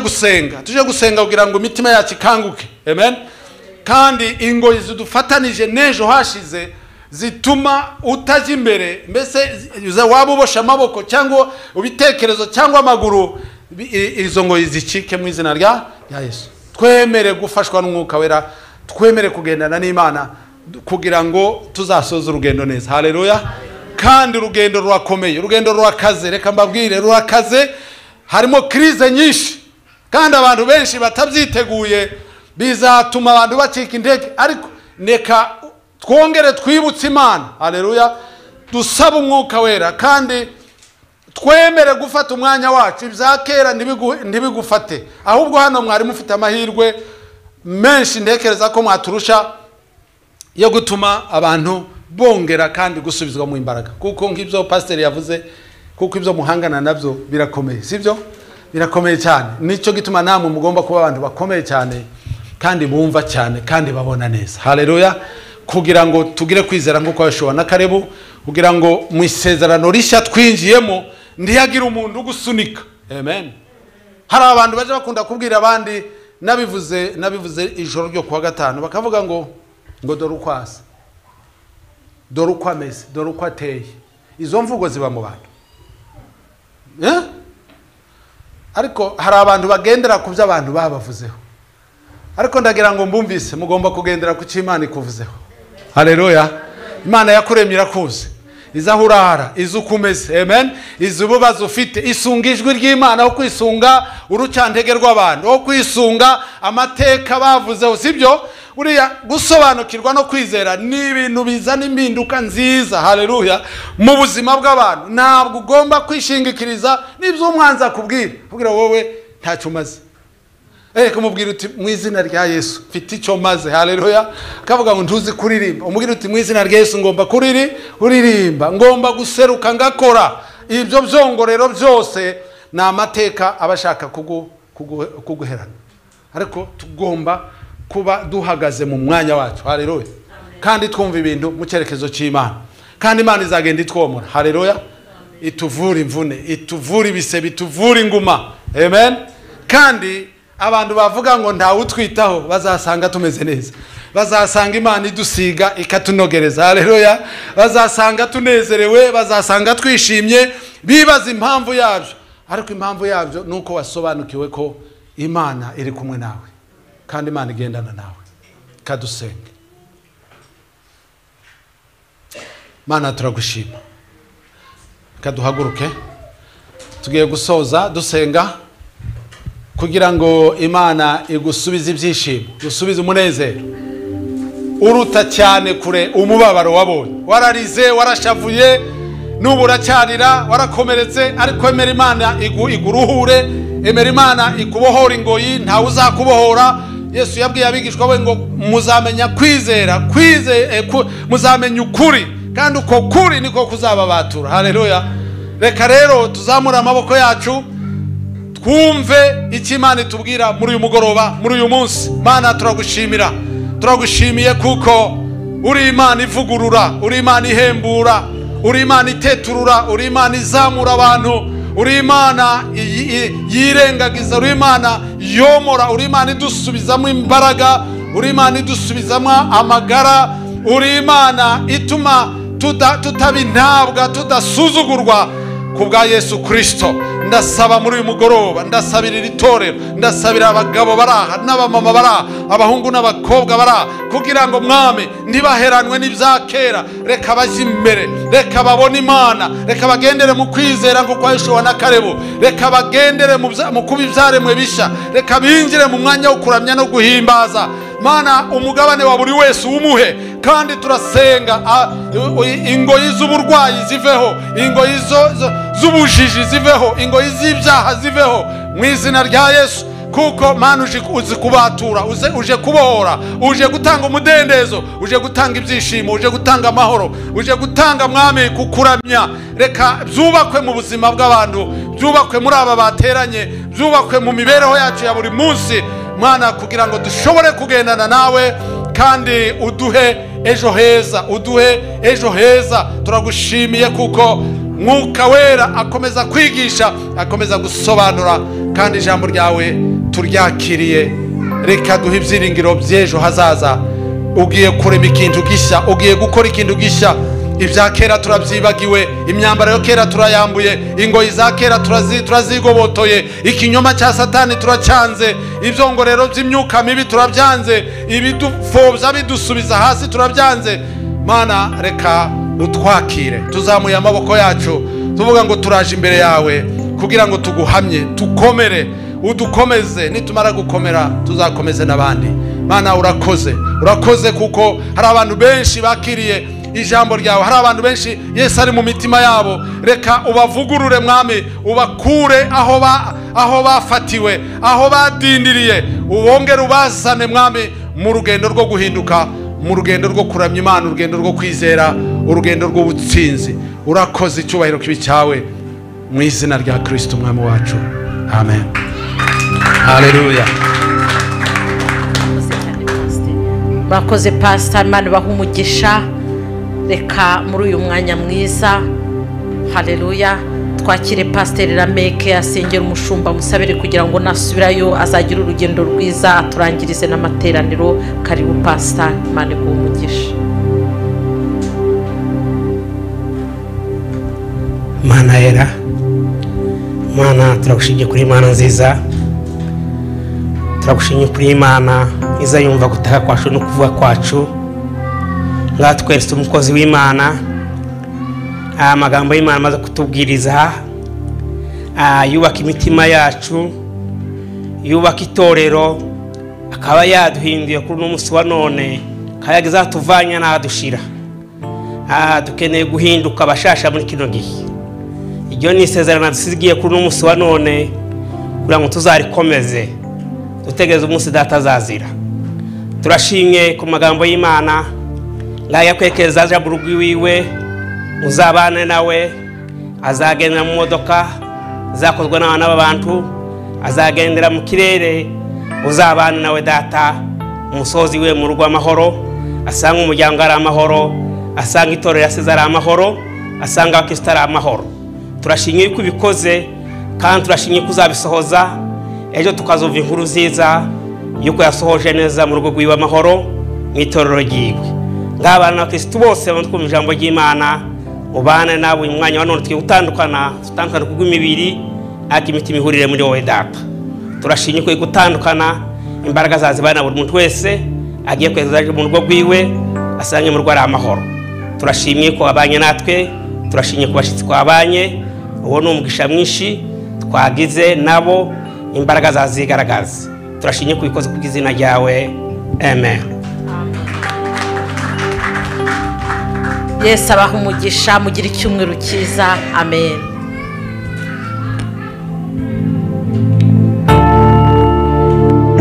gusenga kugira ngo imitima yacu ikanguke. Amen. Kandi ingoyi zidufatanije nejo hashize zituma utajya imbere, mbese waba ubosha amaboko cyangwa ubitekerezo cyangwa amaguru, izo ngoyi zicike mu izina rya Yesu. Twemere gufashwa n'umwuka wera, twemere kugendana n'Imana kugira ngo tuzasoze urugendo neza. Haleluya. Kandi urugendo rurakomeye, urugendo rurakaze. Reka mbabwire, rurakaze, harimo krize nyinshi kandi abantu benshi batabyiteguye, bizatuma abantu bacika intege, ariko neka twongere twibutse Imana. Haleluya. Dusaba umwuka wera kandi twemere gufata umwanya wacu. Ibya kera ntibigufate, ahubwo hano mwari mufite amahirwe menshi, ntekereza ko mwaturusha, yo gutuma abantu bongera kandi gusubizwa mu imbaraga, kuko nk'ibyo pastor yavuze, kuko ibyo muhangana nabyo birakomeye, sibyo? Birakomeye cyane. Nicyo gituma namwe mugomba kuba abantu bakomeye cyane kandi bumva cyane kandi babona neza. Haleluya. Kugira ngo tugire kwizera nk'uko Yoshua na Kalebu, kugira ngo mu isezerano rishya twinjiyemo ndiyagira umuntu ugusunika. Amen. Hari abantu baje bakunda kubwira abandi, nabivuze ijoro ryo kuwa gatanu, bakavuga ngo dore ukwasa, dore uko ameze, dore uko ateye. Izo mvugo ziba mu bantu. Ariko hari abantu bagendera ku byo abantu babavuzeho, ariko ndagira ngo mbumvise mugomba kugendera ku cyo Imana ikuvuzeho. Haleluya. Imana yakuremye irakuzi, izahurara, izukumeze. Amen. Izububazo ufite, isunga ijwi ry'Imana, aho kwisunga urucantege rw'abantu, aho kwisunga amateka bavuzeho, sibyo? buriya gusobanukirwa no kwizera ni ibintu bizana impinduka nziza. Haleluya. Mu buzima bw'abantu ntabwo ugomba kwishingikiriza n'ibyo umwanzi akubwira kugira wowe ntacyo umaze. Kumubwira uti mu izina rya Yesu mfite icyo maze. Haleluya. Akavuga ngo ntuzi kuririmba, umubwira uti mu izina rya Yesu ngomba kuririmba, ngomba guseruka ngakora. Ibyo byongorero byose ni amateka abashaka kuguherana, ariko tugomba kuba duhagaze mu mwanya wacu. Haleluya. Kandi twumva ibintu mu cyerekezo cy'Imana, kandi Imana izagenda itwomora. Haleluya. Ituvura imvune, ituvura ibisebe, ituvura inguma. Amen. Kandi abantu bavuga ngo ntawe utwitaho bazasanga tumeze neza, bazasanga Imana idusiga ikatunogereza. Haleluya. Bazasanga tunezerewe, bazasanga twishimye, bibaza impamvu yabyo. Ariko impamvu yabyo nuko wasobanukiwe ko Imana iri kumwe nawe kandi Imana igendana nawe. Kadusenge. Mana turagushima, kaduhaguruke tugiye gusoza dusenga kugira ngo Imana igusubize ibyishimo, gusubize umunezero uruta cyane kure umubabaro wabonye. Wararize, warashavuye, nubu uracyarira, warakomeretse, ariko emera Imana iguruhure, emera Imana ikubohora ingoyi, ntawe uzakubohora. Yesu yabwiye abigishwa be ngo muzamenya kwizera, muzamenya ukuri, kandi uko kuri niko kuzababatura. Haleluya. Reka rero tuzamure amaboko yacu twumve icyo Imana itubwira muri uyu mugoroba, muri uyu munsi. Mana turagushimira, turagushimiye kuko uri Imana ivugurura, uri Imana ihembura, uri Imana iteturura, uri Imana izamura abantu, uri Imana yirengagiza, uri Imana yomora, uri Imana idusubizamo imbaraga, uri Imana idusubizamo amagara, uri Imana ituma tutabintabwa, tudasuzugurwa kubwa Yesu Kristo. Ndasaba muri uyu mugoroba, ndasabira iri torero, ndasabira abagabo baraha n'abamama baraha, abahungu n'abakobwa baraha, kugira ngo Mwami ntibaheranwe n'ibya kera. Reka bajye imbere, reka babone Imana, reka bagendere mu kwizera nko kwa Yoshua na Kalebu, reka bagendere mu kuba ibyaremwe bishya, reka binjire mu mwanya wo kuramya no guhimbaza. Mana umugabane wa buri wese umuhe, kandi turasenga ingoyi z'uburwayi ziveho, ingoyi z'ubujiji ziveho, ingoyi z'ibyaha ziveho mu izina rya Yesu. Kuko Mana uzi kubatura, uje kubohora, uje gutanga umudendezo, uje gutanga ibyishimo, uje gutanga amahoro, uje gutanga Mwami kukuramya. Reka byubakwe mu buzima bw'abantu, byubakwe muri aba bateranye, byubakwe mu mibereho yacu ya buri munsi Mana, kugira ngo dushobore kugendana nawe kandi uduhe ejo heza, uduhe ejo heza. Turagushimiye kuko Mwuka Wera akomeza kwigisha, akomeza gusobanura, kandi ijambo ryawe turyakiriye. Reka duhe ibyiringiro by'ejo hazaza. Ugiye kurema ikintu gishya, ugiye gukora ikintu gishya. Ibya kera turabyibagiwe, imyambaro yo kera turayambuye, ingoyi za kera turazigobotoye, ikinyoma cya Satani turacyanze, ibyongorero by'imyuka mibi turabyanze, ibidupfobya bidusubiza hasi turabyanze. Mana reka utwakire, tuzamuye amaboko yacu tuvuga ngo turaje imbere yawe kugira ngo tuguhamye, tukomere, udukomeze. Nitumara gukomera tuzakomeze n'abandi. Mana urakoze kuko hari abantu benshi bakiriye ijambo ryawe, hari abantu benshi Yesu ari mu mitima yabo. Reka ubavugurure Mwami, ubakure aho bafatiwe, aho badindiriye, ubongere ubazane Mwami mu rugendo rwo guhinduka, mu rugendo rwo kuramya Imana, urugendo rwo kwizera, urugendo rw'ubutsinzi. Urakoze, icyubahiro kibi cyawe mu izina rya Kristo Umwami wacu. Amen. Haleluya. Bakoze Pastor, Imana baha umugisha. Reka muri uyu mwanya mwiza, haleluya, twakire Pastor Rameke asengera umushumba musabire kugira ngo nasubirayo azagira urugendo rwiza, aturangirize n'amateraniro. Karibu Pastor, Imana iguhe umugisha. Mana yera, Mana turagushimye kuri Imana nziza, turagushimye kuri Imana iza yumva gutaka kwacu no kuvuga kwacu. Ngatweretse umukozi w'Imana, amagambo y'Imana maze kutubwiriza, yubaka imitima yacu, yubaka itorero, akaba yaduhinduye kuri uno munsi wa none, akaba yagize atuvanya n'adushira. Dukeneye guhinduka abashasha muri kino gihe. Iryo ni isezerano dusigiye kuri uno munsi wa none kugira ngo tuzarikomeze dutegereze umunsi data azazira. Turashimye ku magambo y'Imana ngaya kwekeza aje mu rugo iwiwe, uzabane nawe, azagendera mu modoka zakozwe n'abana b'abantu, azagendera mu kirere, uzabane nawe data umusozi we mu rugo amahoro, asanga umuryango ari amahoro, asanga itorero yasize ari amahoro, asanga abakristo ari amahoro. Turashimye yuko ubikoze kandi turashimye kuzabisohoza, ejo tukazumva inkuru nziza yuko yasohoje neza mu rugo rw'iwe amahoro mu itorero ryiwe. Ngabana n'abakristo bose bandukuma ijambo ry'Imana, ubane nabo uyu mwanya wa none twe gutandukana kugw'imibiri ariko imitima ihurire muri wowe data. Turashimye ko gutandukana imbaraga zazibana buri muntu wese agiye kweza mu rugo rwiwe, asange mu rugo ari amahoro. Turashimye ko abanye natwe, turashimye ku bashitsi twabanye, uwo ni umugisha mwinshi twagize nabo, imbaraga zazigaragaza. Turashimye ku bikoze ku izina ryawe, amen. Yesu abaha umugisha, mugira icyumweru cyiza, amen.